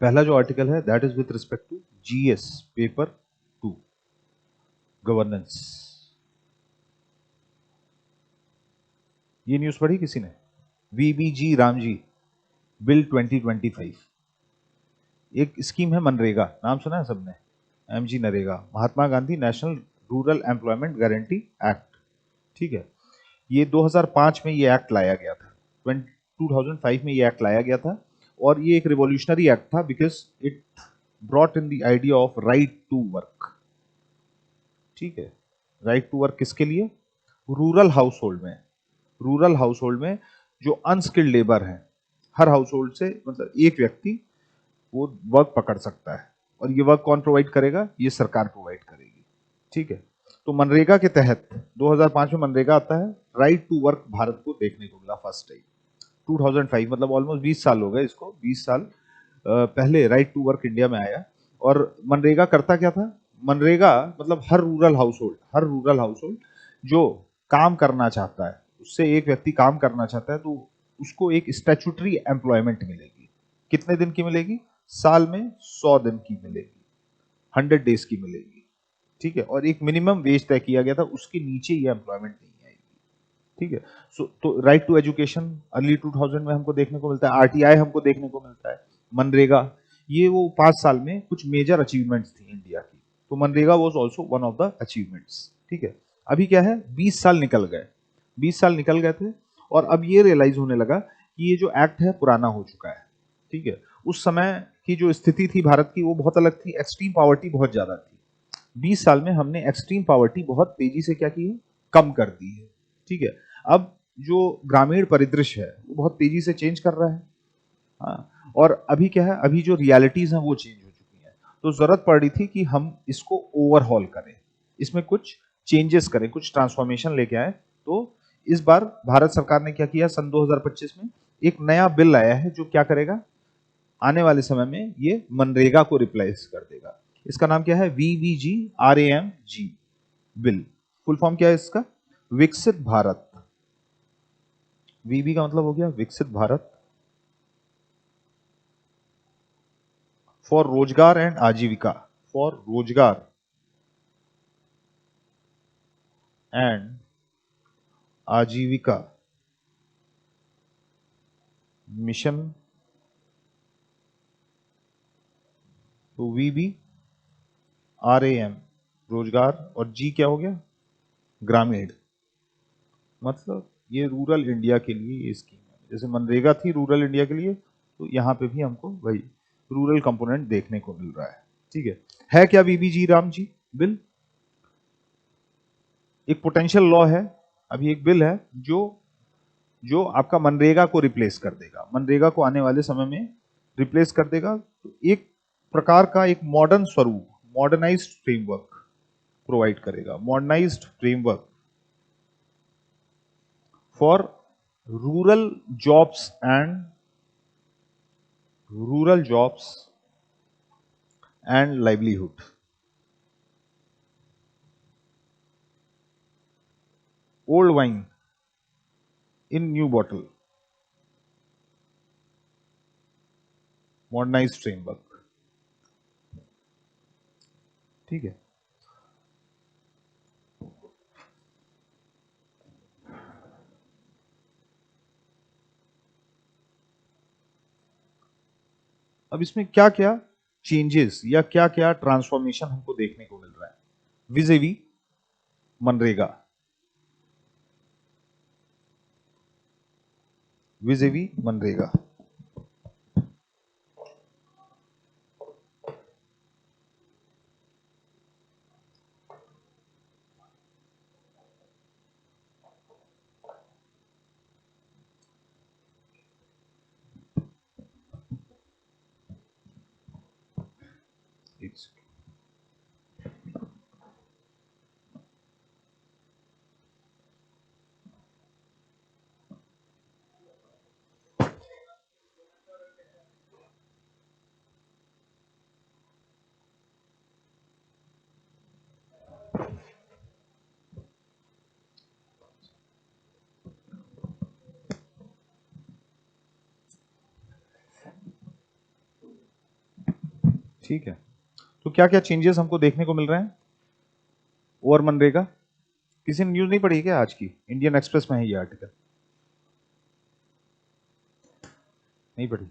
पहला जो आर्टिकल है that is with respect to GS paper 2 governance. ये न्यूज पढ़ी किसी ने? वीबीजी रामजी बिल 2025 एक स्कीम है मनरेगा, नाम सुना है सबने? MG NREGA, Mahatma Gandhi national rural employment guarantee act. ठीक है, ये 2005 में ये एक्ट लाया गया था, 2005 में ये एक्ट लाया गया था और ये एक रिवॉल्यूशनरी एक्ट था because it brought in the idea of right to work. ठीक है, राइट टू वर्क किसके लिए? रूरल हाउसहोल्ड में, रूरल हाउसहोल्ड में जो अनस्किल्ड लेबर है, हर हाउसहोल्ड से मतलब एक व्यक्ति वो वर्क पकड़ सकता है और ये वर्क कौन प्रोवाइड करेगा? ये सरकार प्रोवाइड करेगी। ठीक है, तो मनरेगा के तहत 2005 में मनरेगा आता है, राइट टू वर्क भारत को देखने को मिला फर्स्ट टाइम 2005, मतलब ऑलमोस्ट 20 साल हो गए इसको, 20 साल पहले राइट टू वर्क इंडिया में आया। और मनरेगा करता क्या था? मनरेगा मतलब हर रूरल हाउसहोल्ड, हर रूरल हाउसहोल्ड जो काम करना चाहता है, उससे एक व्यक्ति काम करना चाहता है तो उसको एक स्टैट्यूटरी एम्प्लॉयमेंट मिलेगी। कितने दिन की मिलेगी? साल में 100 दिन की मिलेगी, 100 डेज की मिलेगी। ठीक है, और एक मिनिमम वेज तय किया गया था, उसके नीचे ये एम्प्लॉयमेंट नहीं आएगी। ठीक है, सो तो राइट टू एजुकेशन अर्ली 2000 में हमको देखने को मिलता है, आरटीआई हमको देखने को मिलता है, मनरेगा, ये वो 5 साल में कुछ मेजर अचीवमेंट्स थी इंडिया की, तो MNREGA was also one of the achievements. ठीक है, अभी क्या है, 20 साल निकल गए, 20 साल निकल गए थे और अब ये रियलाइज होने लगा कि ये जो एक्ट है पुराना हो चुका है। ठीक है, उस समय की जो स्थिति थी भारत की वो बहुत अलग थी, एक्सट्रीम पॉवर्टी बहुत ज्यादा थी। 20 साल में हमने एक्सट्रीम पॉवर्टी बहुत तेजी से क्या की है? कम कर दी है। ठीक है, अब जो ग्रामीण परिदृश्य है वो बहुत तेजी से चेंज कर रहा है। हाँ, और अभी क्या है, अभी जो रियलिटीज हैं वो चेंज हो चुकी हैं, तो जरूरत पड़ रही थी कि हम इसको ओवरहॉल करें, इसमें कुछ चेंजेस करें, कुछ ट्रांसफॉर्मेशन लेके आए। तो इस बार भारत सरकार ने क्या किया, सन 2025 में एक नया बिल आया है जो क्या करेगा, आने वाले समय में ये मनरेगा को रिप्लेस कर देगा। इसका नाम क्या है? वीवीजी RAMG बिल। फुल फॉर्म क्या है इसका? विकसित भारत। वीबी का मतलब हो गया विकसित भारत, फॉर रोजगार एंड आजीविका, फॉर रोजगार एंड आजीविका मिशन। तो वीबी RAM रोजगार और जी क्या हो गया? ग्रामीण। मतलब ये रूरल इंडिया के लिए ये स्कीम है, जैसे मनरेगा थी रूरल इंडिया के लिए, तो यहाँ पे भी हमको वही रूरल कंपोनेंट देखने को मिल रहा है। ठीक है क्या वीबीजी राम जी बिल? एक पोटेंशियल लॉ है, अभी एक बिल है जो जो आपका मनरेगा को रिप्लेस कर देगा, मनरेगा को आने वाले समय में रिप्लेस कर देगा। तो एक प्रकार का एक मॉडर्न स्वरूप, मॉडर्नाइज्ड फ्रेमवर्क प्रोवाइड करेगा, modernised framework for rural jobs and rural jobs and livelihood. Old wine in new bottle, modernised framework. ठीक है, अब इसमें क्या क्या चेंजेस या क्या क्या ट्रांसफॉर्मेशन हमको देखने को मिल रहा है विजेवी मनरेगा, विजेवी मनरेगा। ठीक है, तो क्या क्या चेंजेस हमको देखने को मिल रहे हैं ओवर मनरेगा? किसी ने न्यूज नहीं पढ़ी क्या आज की? इंडियन एक्सप्रेस में है ये आर्टिकल, नहीं पढ़ी?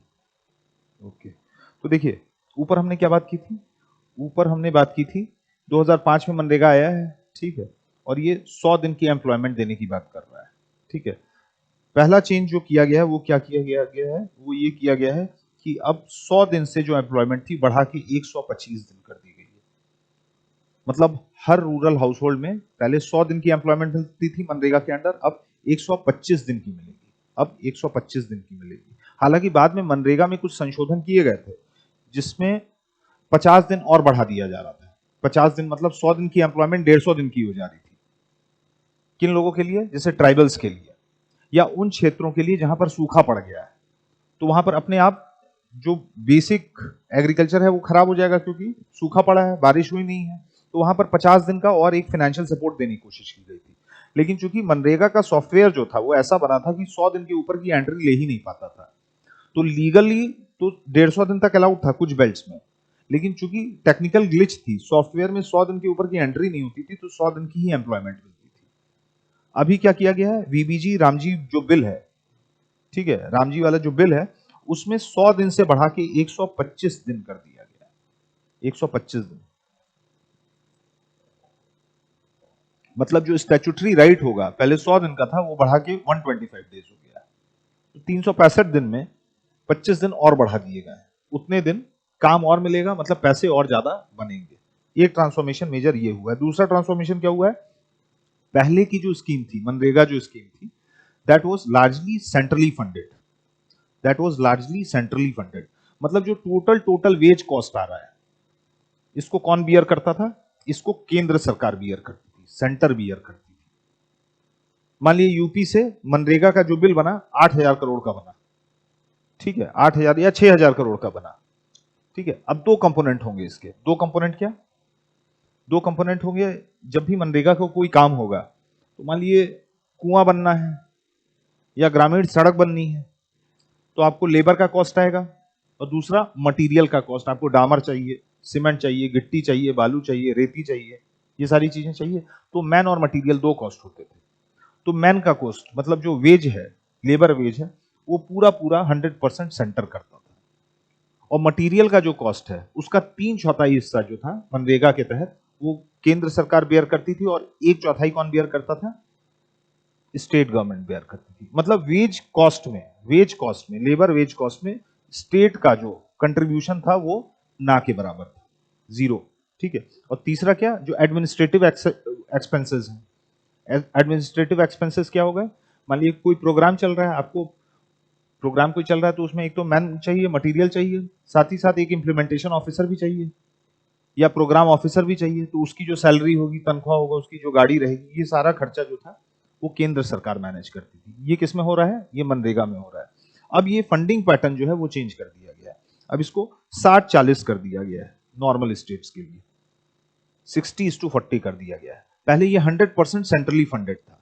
ओके, तो देखिए ऊपर हमने क्या बात की थी? ऊपर हमने बात की थी 2005 में मनरेगा आया है, ठीक है, और ये 100 दिन की एम्प्लॉयमेंट देने की बात कर रहा है, ठीक है। पहला चेंज जो किया गया है वो क्या किया गया है? वो ये किया गया है कि अब 100 दिन से जो एम्प्लॉयमेंट थी बढ़ा के 125 दिन कर दी गई है। मतलब हर रूरल हाउस होल्ड में पहले 100 दिन की एम्प्लॉयमेंट मिलती थी मनरेगा के अंडर, अब 125 दिन की मिलेगी, अब 125 दिन की मिलेगी। हालांकि बाद में मनरेगा में कुछ संशोधन किए गए थे जिसमें 50 दिन और बढ़ा दिया जा रहा था। 50 दिन मतलब 100 दिन की एम्प्लॉयमेंट 150 दिन की हो जा रही थी। किन लोगों के लिए? जैसे ट्राइबल्स के लिए या उन क्षेत्रों के लिए जहां पर सूखा पड़ गया है, तो वहां पर अपने आप जो बेसिक एग्रीकल्चर है वो खराब हो जाएगा क्योंकि सूखा पड़ा है, बारिश हुई नहीं है। तो वहां पर 50 दिन का और एक फाइनेंशियल सपोर्ट देने की कोशिश की गई थी। लेकिन चूंकि मनरेगा का सॉफ्टवेयर जो था वो ऐसा बना था कि 100 दिन के ऊपर की एंट्री ले ही नहीं पाता था, तो लीगली तो 150 दिन तक अलाउड था कुछ बेल्ट्स में, लेकिन चूंकि टेक्निकल ग्लिच थी, सॉफ्टवेयर में 100 दिन के ऊपर की एंट्री नहीं होती थी, तो 100 दिन की ही एम्प्लॉयमेंट मिलती थी। अभी क्या किया गया है? वीबीजी रामजी जो बिल है, ठीक है, रामजी वाला जो बिल है, उसमें 100 दिन से बढ़ा के 125 दिन कर दिया गया है। 125 दिन मतलब जो स्टैट्यूटरी राइट होगा पहले 100 दिन का था वो बढ़ा के 125 डेज हो गया। तो 365 दिन में 25 दिन और बढ़ा दिए गए, उतने दिन काम और मिलेगा, मतलब पैसे और ज्यादा बनेंगे। एक ट्रांसफॉर्मेशन मेजर ये हुआ है। दूसरा ट्रांसफॉर्मेशन क्या हुआ है? पहले की जो स्कीम थी, मनरेगा जो स्कीम थी, that was largely centrally funded, that was largely centrally funded. मतलब जो टोटल वेज कॉस्ट आ रहा है, इसको कौन बियर करता था? इसको केंद्र सरकार बियर करती थी, सेंटर बियर करती थी। मान लीजिए यूपी से मनरेगा का जो बिल बना 8,000 करोड़ का बना, ठीक है, 8,000 या 6,000 करोड़ का बना, ठीक है। अब दो कंपोनेंट होंगे इसके, दो कंपोनेंट क्या? दो कंपोनेंट होंगे। जब भी मनरेगा को कोई काम होगा, तो मान लीजिए कुआं बनना है या ग्रामीण सड़क बननी है, तो आपको लेबर का कॉस्ट आएगा, और दूसरा मटेरियल का कॉस्ट। आपको डामर चाहिए, सीमेंट चाहिए, गिट्टी चाहिए, बालू चाहिए, रेती चाहिए, ये सारी चीजें चाहिए। तो मैन और मटेरियल दो कॉस्ट होते थे। तो मैन का कॉस्ट मतलब जो वेज है, लेबर वेज है, वो पूरा पूरा 100% सेंटर करता था। और मटेरियल का जो कॉस्ट है उसका 3/4 हिस्सा जो था मनरेगा के तहत वो केंद्र सरकार बेयर करती थी, और 1/4 कौन बेयर करता था? स्टेट गवर्नमेंट बेयर करती थी। मतलब वेज कॉस्ट में लेबर वेज कॉस्ट में स्टेट का जो कंट्रीब्यूशन था वो ना के बराबर था, जीरो, ठीक है। और तीसरा क्या? जो एडमिनिस्ट्रेटिव एक्सपेंसेस हैं। एडमिनिस्ट्रेटिव एक्सपेंसेस क्या हो गए? मान लीजिए कोई प्रोग्राम चल रहा है, आपको प्रोग्राम कोई चल रहा है, तो उसमें एक तो मैन चाहिए, मटेरियल चाहिए, साथ ही साथ एक इम्प्लीमेंटेशन ऑफिसर भी चाहिए या प्रोग्राम ऑफिसर भी चाहिए। तो उसकी जो सैलरी होगी, तनख्वाह होगा, उसकी जो गाड़ी रहेगी, ये सारा खर्चा जो था वो केंद्र सरकार मैनेज करती थी। ये किस में हो रहा है? ये मनरेगा में हो रहा है। अब ये फंडिंग पैटर्न जो है वो चेंज कर दिया गया है। अब इसको 60-40 कर दिया गया है नॉर्मल स्टेट्स के लिए, 60:40 कर दिया गया है। पहले ये 100% सेंट्रली फंडेड था,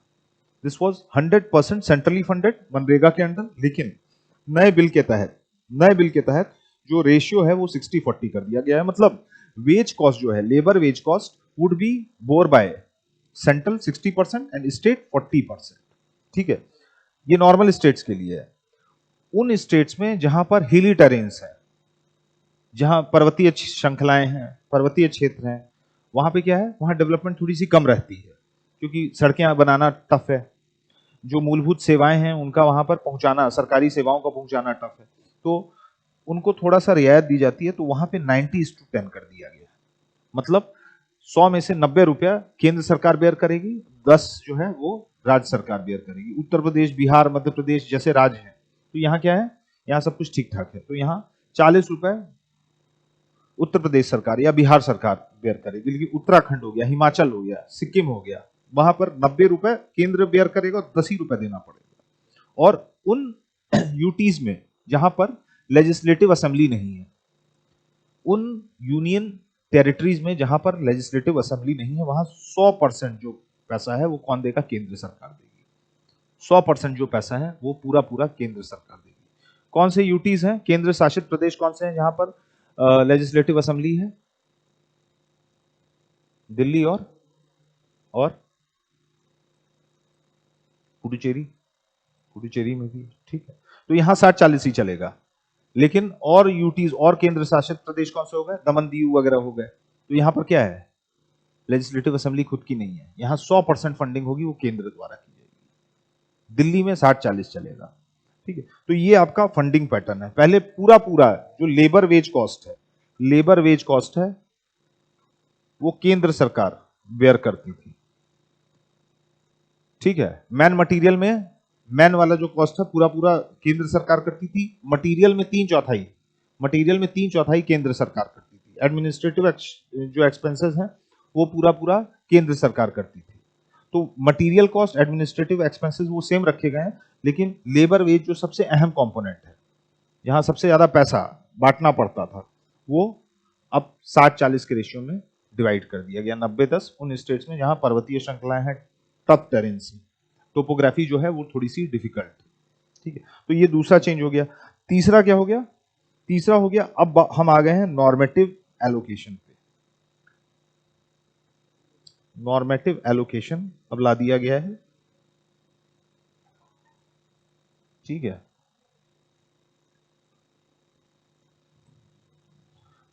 this was 100% centrally funded MNREGA के अंदर। लेकिन नए बिल के तहत जो रेशियो है वो 60-40 कर दिया गया है। मतलब वेज कॉस्ट जो है, labour wage cost would be borne by central 60% and state 40%, ठीक है। ये नॉर्मल स्टेट्स के लिए है। उन स्टेट्स में जहां पर हिली टेरेन्स है, जहां पर्वतीय श्रृंखलाएं हैं, पर्वतीय क्षेत्र हैं, वहां पे क्या है? वहां डेवलपमेंट थोड़ी सी कम रहती है क्योंकि सड़कें बनाना टफ है, जो मूलभूत सेवाएं हैं उनका वहां पर पहुंचाना, सरकारी सेवाओं का पहुंचाना टफ है, तो उनको थोड़ा सा रियायत दी जाती है। तो वहां पे 90:10 कर दिया गया। मतलब 100 में से 90 रुपया केंद्र सरकार बेयर करेगी, 10 जो है वो राज्य सरकार बेयर करेगी। उत्तर प्रदेश, बिहार, मध्य प्रदेश जैसे राज्य हैं, तो यहाँ क्या है? यहाँ सब कुछ ठीक ठाक है। तो यहाँ 40 रुपए उत्तर प्रदेश सरकार या बिहार सरकार बेयर करेगी। लेकिन उत्तराखंड हो गया, हिमाचल हो गया, सिक्किम हो गया, वहां पर 90 रुपए केंद्र बेयर करेगा और 10 ही रुपए देना पड़ेगा। और उन यूटीज में जहां पर लेजिस्लेटिव असेंबली नहीं है, उन यूनियन टेरिटरीज में जहां पर लेजिस्लेटिव असेंबली नहीं है, वहां 100% जो पैसा है वो कौन देगा? केंद्र सरकार देगी। 100% जो पैसा है वो पूरा पूरा केंद्र सरकार देगी। कौन से यूटीज हैं? केंद्र शासित प्रदेश कौन से हैं जहां पर लेजिस्लेटिव असेंबली है दिल्ली और पुडुचेरी, पुडुचेरी में भी, ठीक है। तो यहां 60-40 ही चलेगा। लेकिन और यूटीज और केंद्र शासित प्रदेश कौन से हो गए, दमन दीव वगैरह हो गए। तो यहां पर क्या है, लेजिस्लेटिव असेंबली खुद की नहीं है, यहां 100% फंडिंग होगी, वो केंद्र द्वारा की जाएगी। दिल्ली में 60-40 चलेगा, ठीक है। तो ये आपका फंडिंग पैटर्न है। पहले पूरा पूरा जो लेबर वेज कॉस्ट है, लेबर वेज कॉस्ट है, वो केंद्र सरकार बेयर करती थी, ठीक है। मैन मटेरियल में, मैन वाला जो कॉस्ट है पूरा पूरा केंद्र सरकार करती थी। मटेरियल में 3/4, मटेरियल में 3/4 केंद्र सरकार करती थी। एडमिनिस्ट्रेटिव जो एक्सपेंसेस हैं वो पूरा पूरा केंद्र सरकार करती थी। तो मटेरियल कॉस्ट, एडमिनिस्ट्रेटिव एक्सपेंसेस वो सेम रखे गए हैं, लेकिन लेबर वेज जो सबसे अहम कंपोनेंट है, जहां सबसे ज्यादा पैसा बांटना पड़ता था, वो अब 60-40 के रेशियो में डिवाइड कर दिया गया। 90-10 उन स्टेट्स में जहां पर्वतीय श्रृंखलाएं हैं, टफ टेरेन सी, टोपोग्राफी जो है वो थोड़ी सी डिफिकल्ट, ठीक है। तो ये दूसरा चेंज हो गया। तीसरा क्या हो गया, तीसरा हो गया, अब हम आ गए हैं नॉर्मेटिव एलोकेशन पे। नॉर्मेटिव एलोकेशन अब ला दिया गया है, ठीक है।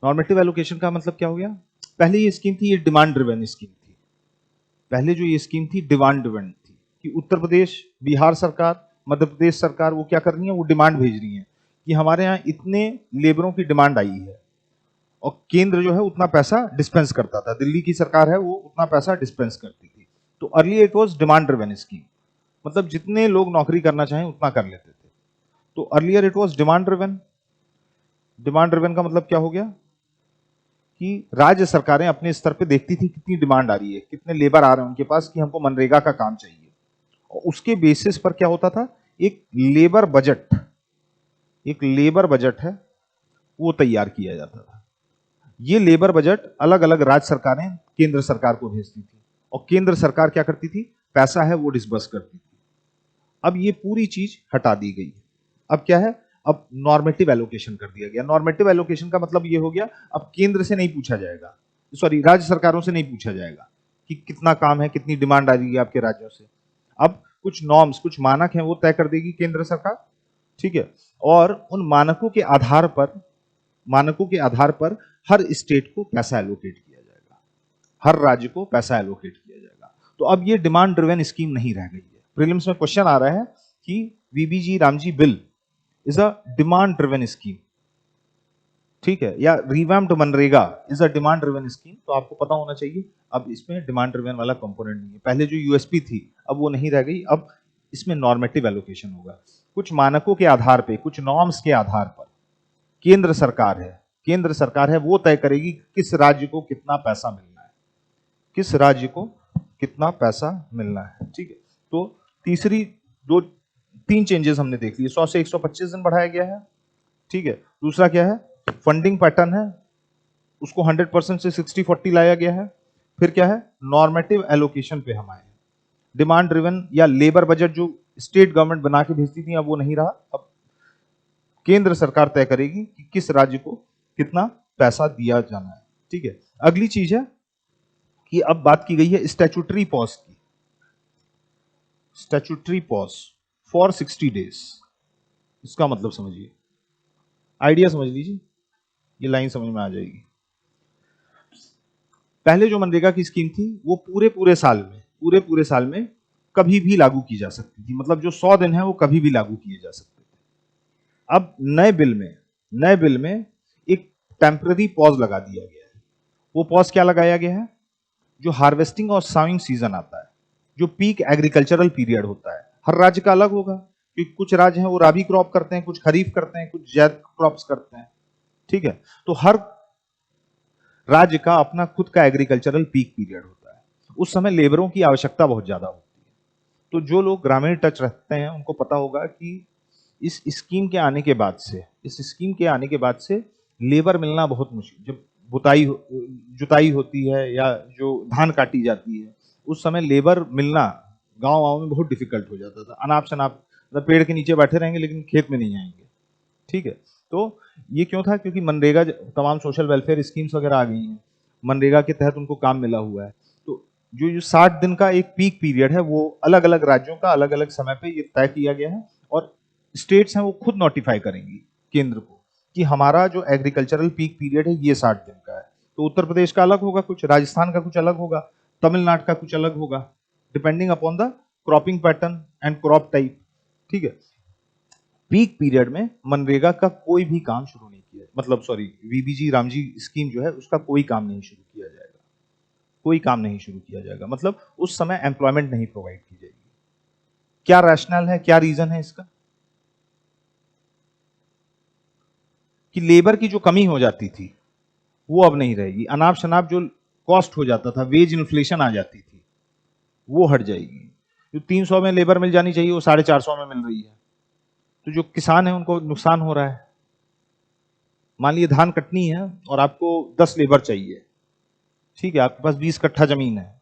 नॉर्मेटिव एलोकेशन का मतलब क्या हो गया, पहले ये स्कीम थी, ये डिमांड ड्रिवन स्कीम थी। पहले जो ये स्कीम थी डिमांड ड्रिवन थी, कि उत्तर प्रदेश, बिहार सरकार, मध्य प्रदेश सरकार वो क्या कर रही है, वो डिमांड भेज रही है कि हमारे यहाँ इतने लेबरों की डिमांड आई है, और केंद्र जो है उतना पैसा डिस्पेंस करता था। दिल्ली की सरकार है वो उतना पैसा डिस्पेंस करती थी। तो early it was demand driven scheme, मतलब जितने लोग नौकरी करना चाहें उतना कर लेते थे। तो earlier it was demand driven. Demand driven का मतलब क्या हो गया कि राज्य सरकारें अपने स्तर पे देखती थी कितनी डिमांड आ रही है, कितने लेबर आ रहे हैं उनके पास, कि हमको मनरेगा का काम चाहिए, और उसके बेसिस पर क्या होता था, एक लेबर बजट, एक लेबर बजट है वो तैयार किया जाता था। ये लेबर बजट अलग अलग राज्य सरकारें केंद्र सरकार को भेजती थी, और केंद्र सरकार क्या करती थी, पैसा है वो डिस्बर्स करती थी। अब ये पूरी चीज हटा दी गई। अब क्या है, अब नॉर्मेटिव एलोकेशन कर दिया गया। नॉर्मेटिव एलोकेशन का मतलब ये हो गया, अब केंद्र से नहीं पूछा जाएगा, सॉरी राज्य सरकारों से नहीं पूछा जाएगा कि कितना काम है, कितनी डिमांड आ रही है आपके राज्यों से। अब कुछ नॉर्म्स, कुछ मानक हैं वो तय कर देगी केंद्र सरकार, ठीक है। और उन मानकों के आधार पर, मानकों के आधार पर हर स्टेट को पैसा एलोकेट किया जाएगा, हर राज्य को पैसा एलोकेट किया जाएगा। तो अब ये डिमांड ड्रिवन स्कीम नहीं रह गई है। प्रीलिम्स में क्वेश्चन आ रहा है कि VBG Ramji bill is a demand driven scheme, ठीक है, या revamped MNREGA is a demand driven scheme, तो आपको पता होना चाहिए अब इसमें डिमांड ड्रिवन वाला कंपोनेंट नहीं है। पहले जो यूएसपी थी अब वो नहीं रह गई, अब इसमें नॉर्मेटिव एलोकेशन होगा। कुछ मानकों के आधार पे, कुछ नॉर्म्स के आधार पर केंद्र सरकार है, केंद्र सरकार है वो तय करेगी किस राज्य को कितना पैसा मिलना है, किस राज्य को कितना पैसा मिलना है, ठीक है। तो तीसरी तीन चेंजेस हमने देख लिए। 100 से 125 दिन बढ़ाया गया है, ठीक है। दूसरा क्या है, फंडिंग पैटर्न है उसको 100% से 60-40 लाया गया है। फिर क्या है, नॉर्मेटिव एलोकेशन पे हम आए हैं। डिमांड ड्रिवन या लेबर बजट जो स्टेट गवर्नमेंट बना के भेजती थी अब वो नहीं रहा, अब केंद्र सरकार तय करेगी कि किस राज्य को कितना पैसा दिया जाना है, ठीक है। अगली चीज है कि अब बात की गई है स्टैट्यूटरी पॉज की। स्टैट्यूटरी पॉज फॉर 60 डेज, इसका मतलब समझिए, आइडिया समझ लीजिए, ये लाइन समझ में आ जाएगी। पहले जो मनरेगा की स्कीम थी वो पूरे पूरे साल में कभी भी लागू की जा सकती थी, मतलब जो 100 दिन है वो कभी भी लागू किए जा सकते थे। अब नए बिल में एक टेम्पररी पॉज लगा दिया गया है। वो पॉज क्या लगाया गया है, जो हार्वेस्टिंग और साविंग सीजन आता है, जो पीक एग्रीकल्चरल पीरियड होता है, हर राज्य का अलग होगा, क्योंकि कुछ राज्य हैं वो राबी क्रॉप करते हैं, कुछ खरीफ करते हैं, कुछ जैद क्रॉप्स करते हैं, ठीक है। तो हर राज्य का अपना खुद का एग्रीकल्चरल पीक पीरियड होता है, उस समय लेबरों की आवश्यकता बहुत ज्यादा होती है। तो जो लोग ग्रामीण टच रखते हैं उनको पता होगा कि इस स्कीम के आने के बाद से, इस स्कीम के आने के बाद से लेबर मिलना बहुत मुश्किल, जब जुताई होती है या जो धान काटी जाती है उस समय लेबर मिलना गांव में बहुत डिफिकल्ट हो जाता था। अनाप शनाप, मतलब पेड़ के नीचे बैठे रहेंगे लेकिन खेत में नहीं आएंगे, ठीक है। तो ये क्यों था? क्योंकि मनरेगा तमाम सोशल वेलफेयर स्कीम्स वगैरह आ गई हैं, मनरेगा के तहत उनको काम मिला हुआ है। तो जो 60 दिन का एक पीक पीरियड है वो अलग अलग राज्यों का अलग अलग समय पे ये तय किया गया है, और स्टेट्स हैं वो खुद नोटिफाई करेंगी केंद्र को कि हमारा जो एग्रीकल्चरल पीक पीरियड है ये 60 दिन का है। तो उत्तर प्रदेश का अलग होगा कुछ, राजस्थान का कुछ अलग होगा, तमिलनाडु का कुछ अलग होगा, depending upon the cropping pattern and crop type. ठीक है, पीक पीरियड में मनरेगा का कोई भी काम शुरू नहीं किया, मतलब सॉरी वीबीजी रामजी स्कीम जो है उसका कोई काम नहीं शुरू किया जाएगा, कोई काम नहीं शुरू किया जाएगा, मतलब उस समय एम्प्लॉयमेंट नहीं प्रोवाइड की जाएगी। क्या रैशनल है, क्या रीजन है इसका? कि लेबर की जो कमी हो जाती थी वो अब नहीं रहेगी, अनाप शनाप जो कॉस्ट हो जाता था, वेज इन्फ्लेशन आ जाती थी, वो हट जाएगी। जो 300 में लेबर मिल जानी चाहिए वो 450 में मिल रही है, तो जो किसान है उनको नुकसान हो रहा है। मान लीजिए धान कटनी है और आपको 10 लेबर चाहिए, ठीक है, आपके पास 20 कट्ठा जमीन है,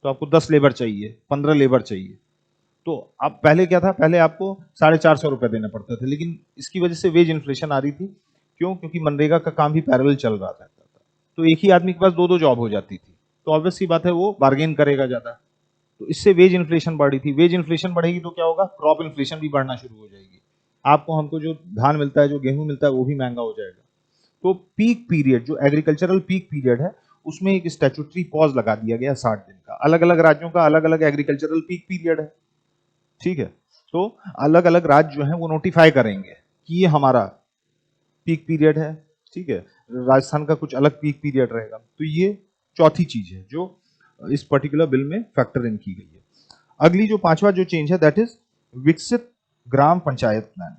तो आपको 10 लेबर चाहिए, 15 लेबर चाहिए, तो अब पहले क्या था, पहले आपको 450 रुपए देने पड़ते थे, लेकिन इसकी वजह से वेज इन्फ्लेशन आ रही थी। क्यों? क्योंकि मनरेगा का काम भी पैरेलल चल रहा था, तो एक ही आदमी के पास दो दो जॉब हो जाती थी, तो ऑब्वियस सी बात है वो बार्गेन करेगा ज्यादा, तो इससे वेज इन्फ्लेशन बढ़ी थी। वेज इन्फ्लेशन बढ़ेगी तो क्या होगा? क्रॉप इन्फ्लेशन भी बढ़ना शुरू हो जाएगी, आपको हमको जो धान मिलता है, जो गेहूं मिलता है, वो भी महंगा हो जाएगा। तो पीक पीरियड जो एग्रीकल्चरल पीक पीरियड है उसमें एक स्टैट्यूटरी पॉज लगा दिया गया 60 दिन का। अलग अलग राज्यों का अलग अलग एग्रीकल्चरल पीक पीरियड है, ठीक है, तो अलग अलग राज्य जो है वो नोटिफाई करेंगे कि ये हमारा पीक पीरियड है, ठीक है, राजस्थान का कुछ अलग पीक पीरियड रहेगा। तो ये चौथी चीज है जो इस पर्टिकुलर बिल में फैक्टर इन की गई है। अगली जो पांचवा जो चेंज है दैट इज विकसित ग्राम पंचायत प्लान।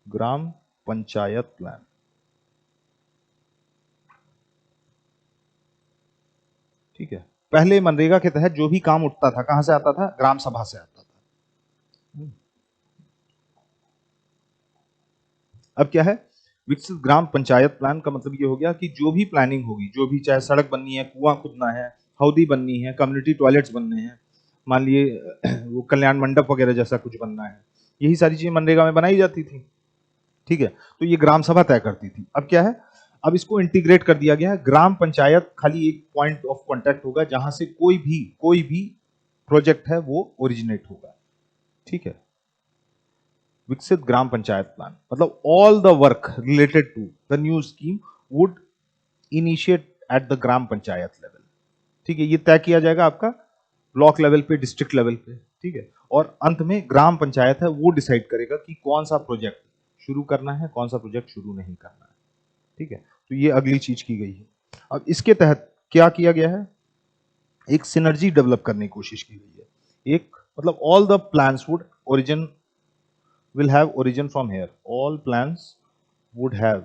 ग्राम पंचायत प्लान, ठीक है, पहले मनरेगा के तहत जो भी काम उठता था कहां से आता था? ग्राम सभा से आता था। अब क्या है? विकसित ग्राम पंचायत प्लान का मतलब ये हो गया कि जो भी प्लानिंग होगी, जो भी, चाहे सड़क बननी है, कुआं खुदना है, हौदी बननी है, कम्युनिटी टॉयलेट्स बनने हैं, मान लिए वो कल्याण मंडप वगैरह जैसा कुछ बनना है, यही सारी चीजें मनरेगा में बनाई जाती थी, ठीक है, तो ये ग्राम सभा तय करती थी। अब क्या है? अब इसको इंटीग्रेट कर दिया गया है, ग्राम पंचायत खाली एक पॉइंट ऑफ कॉन्टैक्ट होगा जहां से कोई भी प्रोजेक्ट है वो ओरिजिनेट होगा, ठीक है। विकसित ग्राम पंचायत प्लान मतलब all the work related to the new scheme would initiate at the gram panchayat level, ठीक है, ये तय किया जाएगा आपका ब्लॉक लेवल पे, डिस्ट्रिक्ट लेवल पे, ठीक है, और अंत में ग्राम पंचायत है वो डिसाइड करेगा कि कौन सा प्रोजेक्ट शुरू करना है, कौन सा प्रोजेक्ट शुरू नहीं करना है, ठीक है। तो ये अगली चीज की गई है। अब इसके तहत क्या किया गया है? एक सिनर्जी डेवलप करने की कोशिश की गई है। एक मतलब all the plans would origin will have origin from here. All plans would have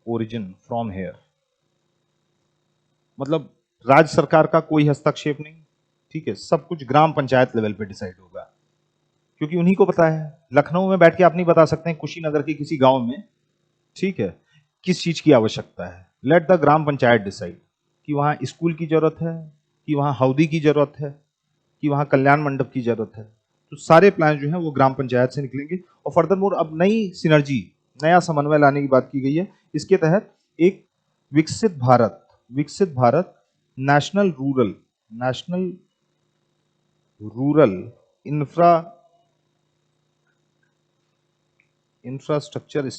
origin from here. मतलब राज्य सरकार का कोई हस्तक्षेप नहीं, ठीक है, सब कुछ ग्राम पंचायत लेवल पे डिसाइड होगा, क्योंकि उन्हीं को पता है। लखनऊ में बैठ के आप नहीं बता सकते हैं कुशीनगर के किसी गांव में, ठीक है, किस चीज की आवश्यकता है। Let the gram panchayat decide कि वहां स्कूल की जरूरत है, कि वहां हौदी की जरूरत है, कि वहां कल्याण मंडप की जरूरत है। तो सारे प्लान जो है वो ग्राम पंचायत से निकलेंगे। और फर्दर मोर अब नई सिनर्जी, नया समन्वय लाने की बात की गई है। इसके तहत एक विकसित Bharat national rural infrastructure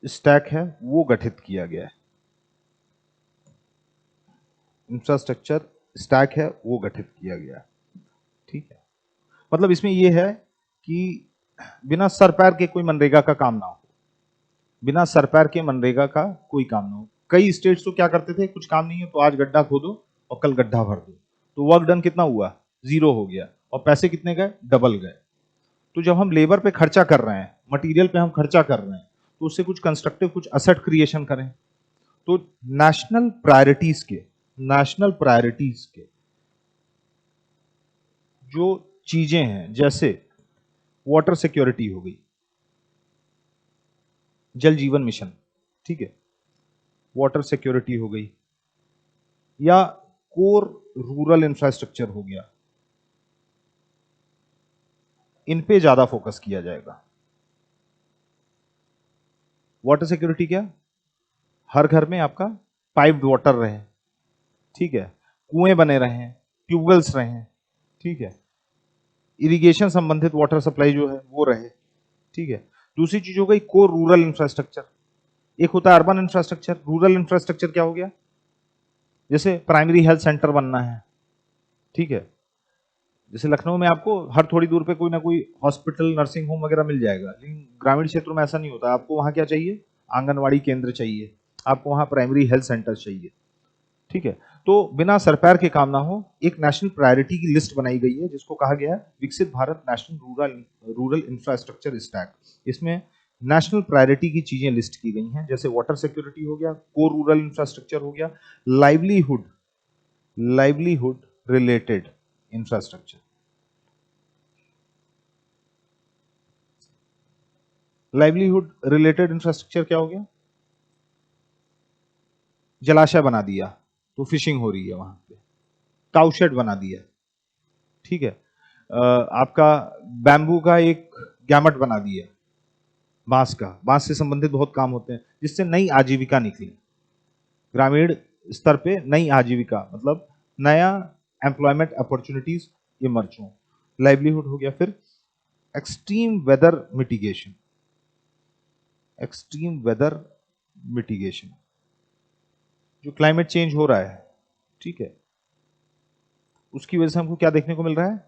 stack है वो गठित किया गया है। इंफ्रास्ट्रक्चर स्टैक है वो गठित किया गया, ठीक है। मतलब इसमें यह है कि बिना सर पैर के कोई मनरेगा का काम ना हो, बिना सर पैर के मनरेगा का कोई काम ना हो। कई स्टेट्स तो क्या करते थे, कुछ काम नहीं है तो आज गड्ढा खोदो और कल गड्ढा भर दो, तो वर्क डन कितना हुआ? 0 हो गया, और पैसे कितने गए? डबल गए। तो जब हम लेबर पे खर्चा कर रहे हैं, मटेरियल पे हम खर्चा कर रहे हैं, तो उससे कुछ कंस्ट्रक्टिव, कुछ असेट क्रिएशन करें। तो नेशनल प्रायोरिटीज के जो चीजें हैं, जैसे वाटर सिक्योरिटी हो गई, जल जीवन मिशन, ठीक है, वाटर सिक्योरिटी हो गई, या कोर रूरल इंफ्रास्ट्रक्चर हो गया, इन पे ज्यादा फोकस किया जाएगा। वाटर सिक्योरिटी क्या, हर घर में आपका पाइप्ड वाटर रहे, ठीक है, कुएं बने रहे, ट्यूबवेल्स रहे, ठीक है, इरिगेशन संबंधित वाटर सप्लाई जो है वो रहे, ठीक है। दूसरी चीज हो गई कोर रूरल इंफ्रास्ट्रक्चर। एक होता है अर्बन इंफ्रास्ट्रक्चर, रूरल इंफ्रास्ट्रक्चर क्या हो गया, जैसे प्राइमरी हेल्थ सेंटर बनना है, ठीक है, जैसे लखनऊ में आपको हर थोड़ी दूर पे कोई ना कोई हॉस्पिटल, नर्सिंग होम वगैरह मिल जाएगा, लेकिन ग्रामीण क्षेत्रों में ऐसा नहीं होता। आपको वहां क्या चाहिए, आंगनवाड़ी केंद्र चाहिए, आपको वहां प्राइमरी हेल्थ सेंटर चाहिए, ठीक है। तो बिना सर पैर के काम ना हो, एक नेशनल प्रायोरिटी की लिस्ट बनाई गई है जिसको कहा गया है विकसित Bharat national rural infrastructure stack. इसमें नेशनल प्रायोरिटी की चीजें लिस्ट की गई हैं, जैसे वाटर सिक्योरिटी हो गया, कोर रूरल इंफ्रास्ट्रक्चर हो गया, livelihood related infrastructure. Livelihood related infrastructure क्या हो गया, जलाशय बना दिया तो फिशिंग हो रही है वहां पे, काउशेड बना दिया, ठीक है, आपका बैम्बू का एक गैमट बना दिया, बांस का, बांस से संबंधित बहुत काम होते हैं जिससे नई आजीविका निकली, ग्रामीण स्तर पे नई आजीविका, मतलब नया एम्प्लॉयमेंट अपॉर्चुनिटीज इमर्ज हो, लाइवलीहुड हो गया। फिर extreme weather mitigation, extreme weather mitigation, जो क्लाइमेट चेंज हो रहा है, ठीक है, उसकी वजह से हमको क्या देखने को मिल रहा है,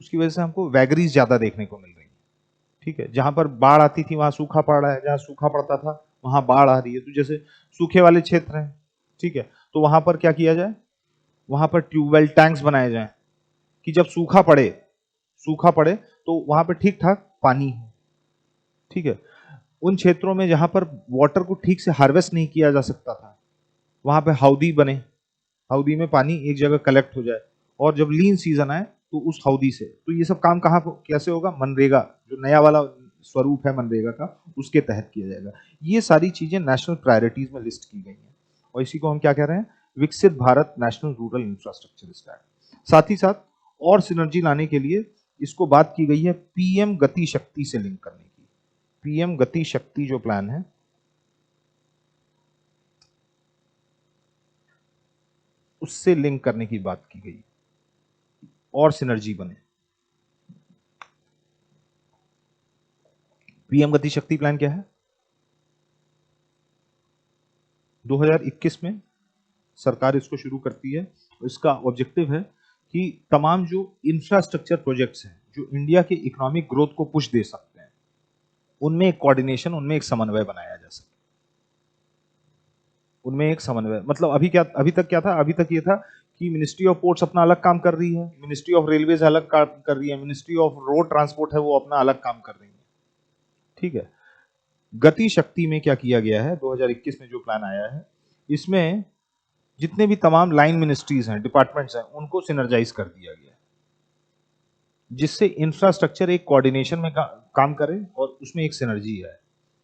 उसकी वजह से हमको वैगरीज ज्यादा देखने को मिल रही है, ठीक है। जहां पर बाढ़ आती थी वहां सूखा पड़ रहा है, जहां सूखा पड़ता था वहां बाढ़ आ रही है। तो जैसे सूखे वाले क्षेत्र हैं, ठीक है, तो वहां पर क्या किया जाए, वहां पर ट्यूबवेल टैंक्स बनाए जाएं कि जब सूखा पड़े तो वहां पर ठीक ठाक पानी हो, ठीक है। उन क्षेत्रों में जहां पर वाटर को ठीक से हार्वेस्ट नहीं किया जा सकता था, वहां पे हाउदी बने, हाउदी में पानी एक जगह कलेक्ट हो जाए, और जब लीन सीजन आए तो उस हाउदी से, तो ये सब काम कहाँ कैसे होगा, मनरेगा, जो नया वाला स्वरूप है मनरेगा का, उसके तहत किया जाएगा। ये सारी चीजें नेशनल प्रायोरिटीज में लिस्ट की गई हैं, और इसी को हम क्या कह रहे हैं, विकसित Bharat national rural infrastructure stack. साथ ही साथ और सिनर्जी लाने के लिए इसको बात की गई है पीएम गति शक्ति से लिंक करने की। पीएम गति शक्ति जो प्लान है, उससे लिंक करने की बात की गई और सिनर्जी बने। पीएम गति शक्ति प्लान क्या है, 2021 में सरकार इसको शुरू करती है। इसका ऑब्जेक्टिव है कि तमाम जो इंफ्रास्ट्रक्चर प्रोजेक्ट्स हैं जो इंडिया के इकोनॉमिक ग्रोथ को पुश दे सकते हैं, उनमें एक कोऑर्डिनेशन, उनमें एक समन्वय बनाया जा सके। उनमें एक समन्वय मतलब अभी तक क्या था, अभी तक ये था कि मिनिस्ट्री ऑफ पोर्ट्स अपना अलग काम कर रही है, मिनिस्ट्री ऑफ रेलवेज अलग काम कर रही है, मिनिस्ट्री ऑफ रोड ट्रांसपोर्ट है वो अपना अलग काम कर रही है, ठीक है। गति शक्ति में क्या किया गया है, 2021 में जो प्लान आया है, इसमें जितने भी तमाम लाइन मिनिस्ट्रीज हैं, डिपार्टमेंट्स हैं, उनको सिनर्जाइज कर दिया गया है, जिससे इंफ्रास्ट्रक्चर एक कोऑर्डिनेशन में काम करे और उसमें एक सिनर्जी है।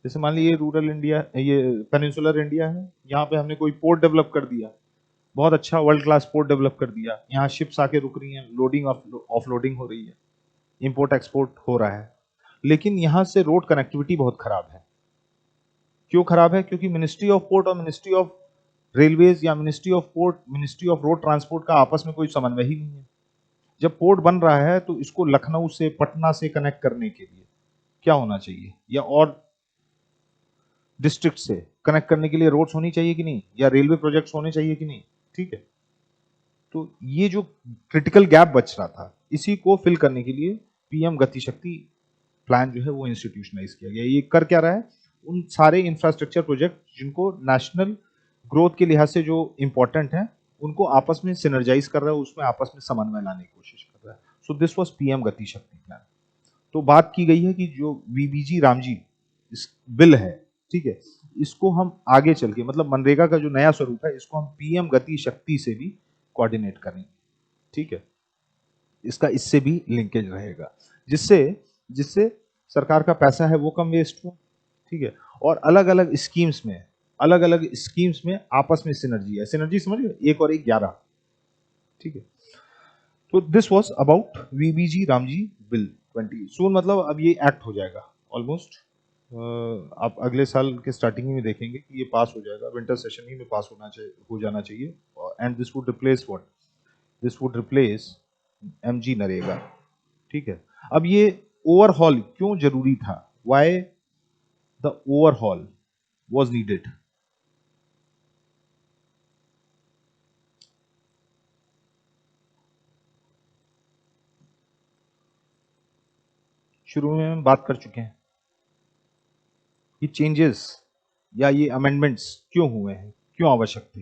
जैसे मान लीजिए रूरल इंडिया, ये पेनिनसुलर इंडिया है, यहाँ पे हमने कोई पोर्ट डेवलप कर दिया, बहुत अच्छा वर्ल्ड क्लास पोर्ट डेवलप कर दिया, यहाँ शिप्स आके रुक रही हैं, लोडिंग ऑफलोडिंग हो रही है, इंपोर्ट एक्सपोर्ट हो रहा है, लेकिन यहाँ से रोड कनेक्टिविटी बहुत खराब है। क्यों खराब है, क्योंकि मिनिस्ट्री ऑफ पोर्ट और मिनिस्ट्री ऑफ रेलवेज या ministry of port, ministry of road transport का आपस में कोई समन्वय ही नहीं है। जब पोर्ट बन रहा है तो इसको लखनऊ से, पटना से कनेक्ट करने के लिए क्या होना चाहिए, या और डिस्ट्रिक्ट से कनेक्ट करने के लिए रोड्स होनी चाहिए कि नहीं, या रेलवे प्रोजेक्ट्स होने चाहिए कि नहीं, ठीक है। तो ये जो क्रिटिकल गैप बच रहा था, इसी को फिल करने के लिए पीएम गति शक्ति प्लान जो है वो इंस्टीट्यूशनलाइज किया गया। ये कर क्या रहा है, उन सारे इंफ्रास्ट्रक्चर प्रोजेक्ट जिनको नेशनल ग्रोथ के लिहाज से जो इंपॉर्टेंट है, उनको आपस में सिनर्जाइज कर रहा है, उसमें आपस में समन्वय लाने की कोशिश कर रहा है। सो दिस वाज पीएम गति शक्ति प्लान। तो बात की गई है कि जो वीबीजी रामजी इस बिल है, ठीक है, इसको हम आगे चल के, मतलब मनरेगा का जो नया स्वरूप है, इसको हम पीएम गति शक्ति से भी कोऑर्डिनेट करेंगे, ठीक है। इसका इससे भी लिंकेज रहेगा, जिससे जिससे सरकार का पैसा है वो कम वेस्ट हो, ठीक है, और अलग अलग स्कीम्स में अलग अलग स्कीम्स में आपस में सिनर्जी है, सिनर्जी समझ गए, 1 और 1 11, ठीक है। तो this was about VBG Ramji bill 20 soon, मतलब अब ये एक्ट हो जाएगा ऑलमोस्ट, आप अगले साल के स्टार्टिंग में देखेंगे कि ये पास हो जाएगा, विंटर सेशन ही में पास होना चाहिए, हो जाना चाहिए। And this would replace what, this would replace MG NREGA, ठीक है। अब ये ओवरहॉल क्यों जरूरी था, why the overhaul was needed? शुरू में हम बात कर चुके हैं कि चेंजेस या ये अमेंडमेंट्स क्यों हुए हैं, क्यों आवश्यक थे।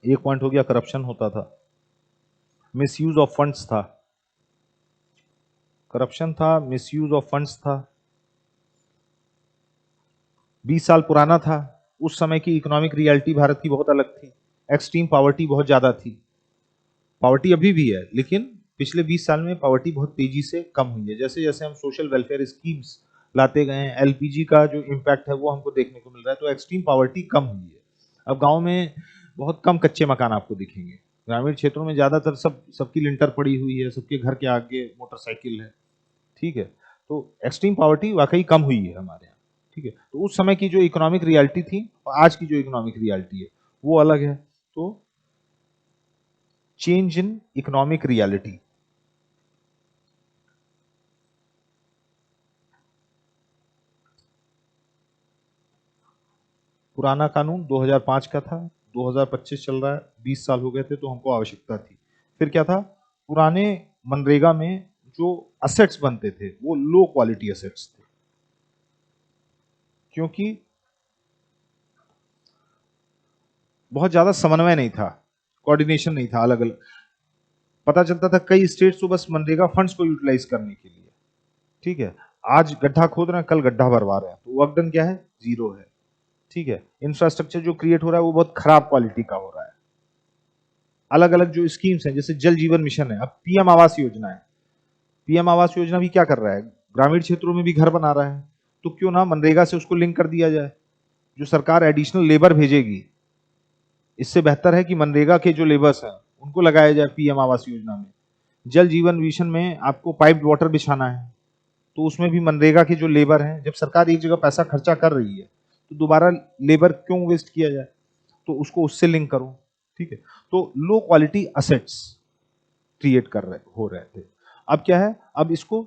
एक पॉइंट हो गया, करप्शन होता था, मिसयूज ऑफ फंड्स था, करप्शन था, मिसयूज ऑफ फंड्स था, 20 साल पुराना था, उस समय की इकोनॉमिक रियलिटी भारत की बहुत अलग थी, एक्सट्रीम पॉवर्टी बहुत ज्यादा थी, पॉवर्टी अभी भी है लेकिन पिछले 20 साल में पॉवर्टी बहुत तेजी से कम हुई है। जैसे जैसे हम सोशल वेलफेयर स्कीम्स लाते गए हैं, एलपीजी का जो इम्पैक्ट है वो हमको देखने को मिल रहा है, तो एक्सट्रीम पॉवर्टी कम हुई है। अब गांव में बहुत कम कच्चे मकान आपको दिखेंगे, ग्रामीण क्षेत्रों में ज्यादातर सबकी लिंटर पड़ी हुई है, सबके घर के आगे मोटरसाइकिल है, ठीक है। तो एक्सट्रीम पॉवर्टी वाकई कम हुई है हमारे यहाँ, ठीक है। तो उस समय की जो इकोनॉमिक रियलिटी थी और आज की जो इकोनॉमिक रियलिटी है वो अलग है। तो चेंज इन इकोनॉमिक रियलिटी, पुराना कानून 2005 का था, 2025 चल रहा है, 20 साल हो गए थे तो हमको आवश्यकता थी। फिर क्या था, पुराने मनरेगा में जो असेट्स बनते थे वो लो क्वालिटी असेट्स थे, क्योंकि बहुत ज्यादा समन्वय नहीं था, कोऑर्डिनेशन नहीं था, अलग अलग पता चलता था कई स्टेट्स तो बस मनरेगा फंड्स को यूटिलाइज करने के लिए, ठीक है। आज गड्ढा खोद रहे हैं, कल गड्ढा भरवा रहे हैं, तो वर्क डन क्या है, जीरो है, ठीक है। इंफ्रास्ट्रक्चर जो क्रिएट हो रहा है वो बहुत खराब क्वालिटी का हो रहा है। अलग अलग जो स्कीम्स हैं, जैसे जल जीवन मिशन है, अब पीएम आवास योजना है, पीएम आवास योजना भी क्या कर रहा है, ग्रामीण क्षेत्रों में भी घर बना रहा है, तो क्यों ना मनरेगा से उसको लिंक कर दिया जाए, जो सरकार एडिशनल लेबर भेजेगी, इससे बेहतर है कि मनरेगा के जो लेबर्स हैं उनको लगाया जाए पीएम आवास योजना में। जल जीवन मिशन में आपको पाइप्ड वाटर बिछाना है, तो उसमें भी मनरेगा के जो लेबर हैं, जब सरकार एक जगह पैसा खर्चा कर रही है तो दोबारा लेबर क्यों वेस्ट किया जाए, तो उसको उससे लिंक करो, ठीक है। तो लो क्वालिटी असेट्स क्रिएट कर रहे हो रहे थे। अब क्या है, अब इसको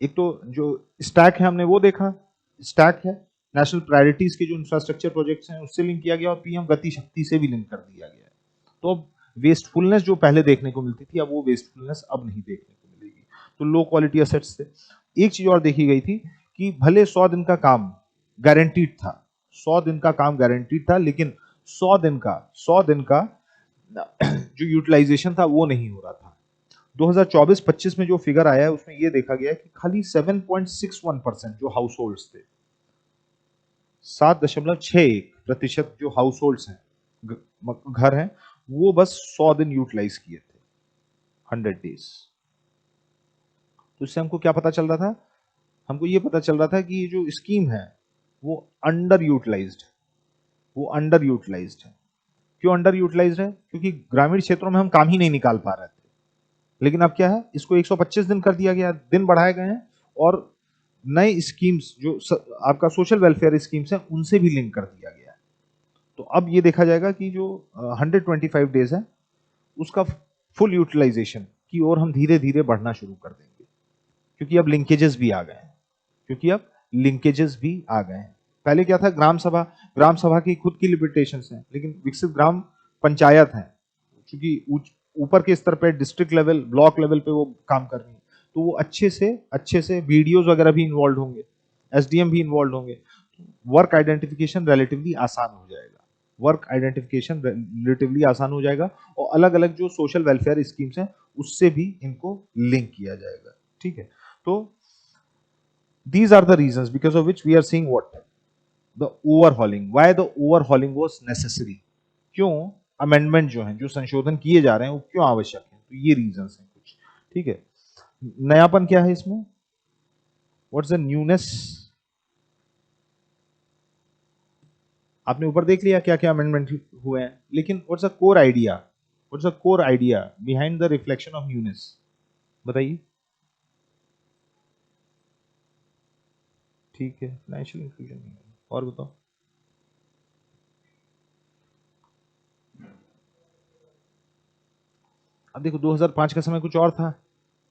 एक तो जो स्टैक है हमने वो देखा, स्टैक है नेशनल प्रायोरिटीज के जो इंफ्रास्ट्रक्चर प्रोजेक्ट्स हैं उससे लिंक किया गया और पीएम गति शक्ति से भी लिंक कर दिया गया है। तो अब वेस्टफुलनेस जो पहले देखने को मिलती थी, अब वो वेस्टफुलनेस अब नहीं देखने को मिलेगी। तो लो क्वालिटी असेट्स थे। एक चीज और देखी गई थी कि भले 100 दिन का काम गारंटीड था, 100 दिन का काम गारंटीड था, लेकिन 100 दिन का जो यूटिलाइजेशन था वो नहीं हो रहा था। 2024-25 में जो फिगर आया है उसमें ये देखा गया है कि खाली 7.61% जो हाउस होल्ड्स थे, 7.61% जो हाउस होल्ड्स हैं, घर हैं, वो बस 100 दिन यूटिलाइज किए थे, 100 डेज। तो इससे हमको क्या पता चल रहा था, हमको ये पता चल रहा था कि ये जो स्कीम है वो अंडर यूटिलाइज्ड, वो अंडर यूटिलाइज्ड है। क्यों अंडर यूटिलाइज्ड है, क्योंकि ग्रामीण क्षेत्रों में हम काम ही नहीं निकाल पा रहे थे। लेकिन अब क्या है, इसको 125 दिन कर दिया गया, दिन बढ़ाए गए हैं, और नए स्कीम्स जो आपका सोशल वेलफेयर स्कीम्स हैं उनसे भी लिंक कर दिया गया है। तो अब ये देखा जाएगा कि जो 125 डेज है उसका फुल यूटिलाइजेशन की ओर हम धीरे धीरे बढ़ना शुरू कर देंगे, क्योंकि अब लिंकेजेस भी आ गए हैं, क्योंकि अब लिंकेजेस भी आ गए हैं। पहले क्या था, ग्राम सभा की खुद की लिमिटेशंस हैं, लेकिन विकसित ग्राम पंचायत है, क्योंकि ऊपर के स्तर पे डिस्ट्रिक्ट लेवल, ब्लॉक लेवल पे वो काम कर रही है, तो वो अच्छे से वीडियोज वगैरह भी इन्वॉल्व होंगे, एसडीएम भी इन्वॉल्व होंगे, वर्क आइडेंटिफिकेशन रिलेटिवली आसान हो जाएगा, वर्क आइडेंटिफिकेशन रिलेटिवली आसान हो जाएगा, और अलग अलग जो सोशल वेलफेयर स्कीम्स हैं उससे भी इनको लिंक किया जाएगा, ठीक है। तो these are the reasons because of which we are seeing what, the overhauling, why the overhauling was necessary, क्यों अमेंडमेंट जो है, जो संशोधन किए जा रहे हैं वो क्यों आवश्यक है, तो ये रीजंस हैं कुछ, ठीक है। नयापन क्या है इसमें, व्हाट्स द न्यूनेस, आपने ऊपर देख लिया क्या क्या अमेंडमेंट हुए हैं, लेकिन what's a core idea, what's a core idea behind the reflection of newness, बताइए। ठीक है, फाइनेंशियल इंक्लूजन, और बताओ। अब देखो 2005 का समय कुछ और था,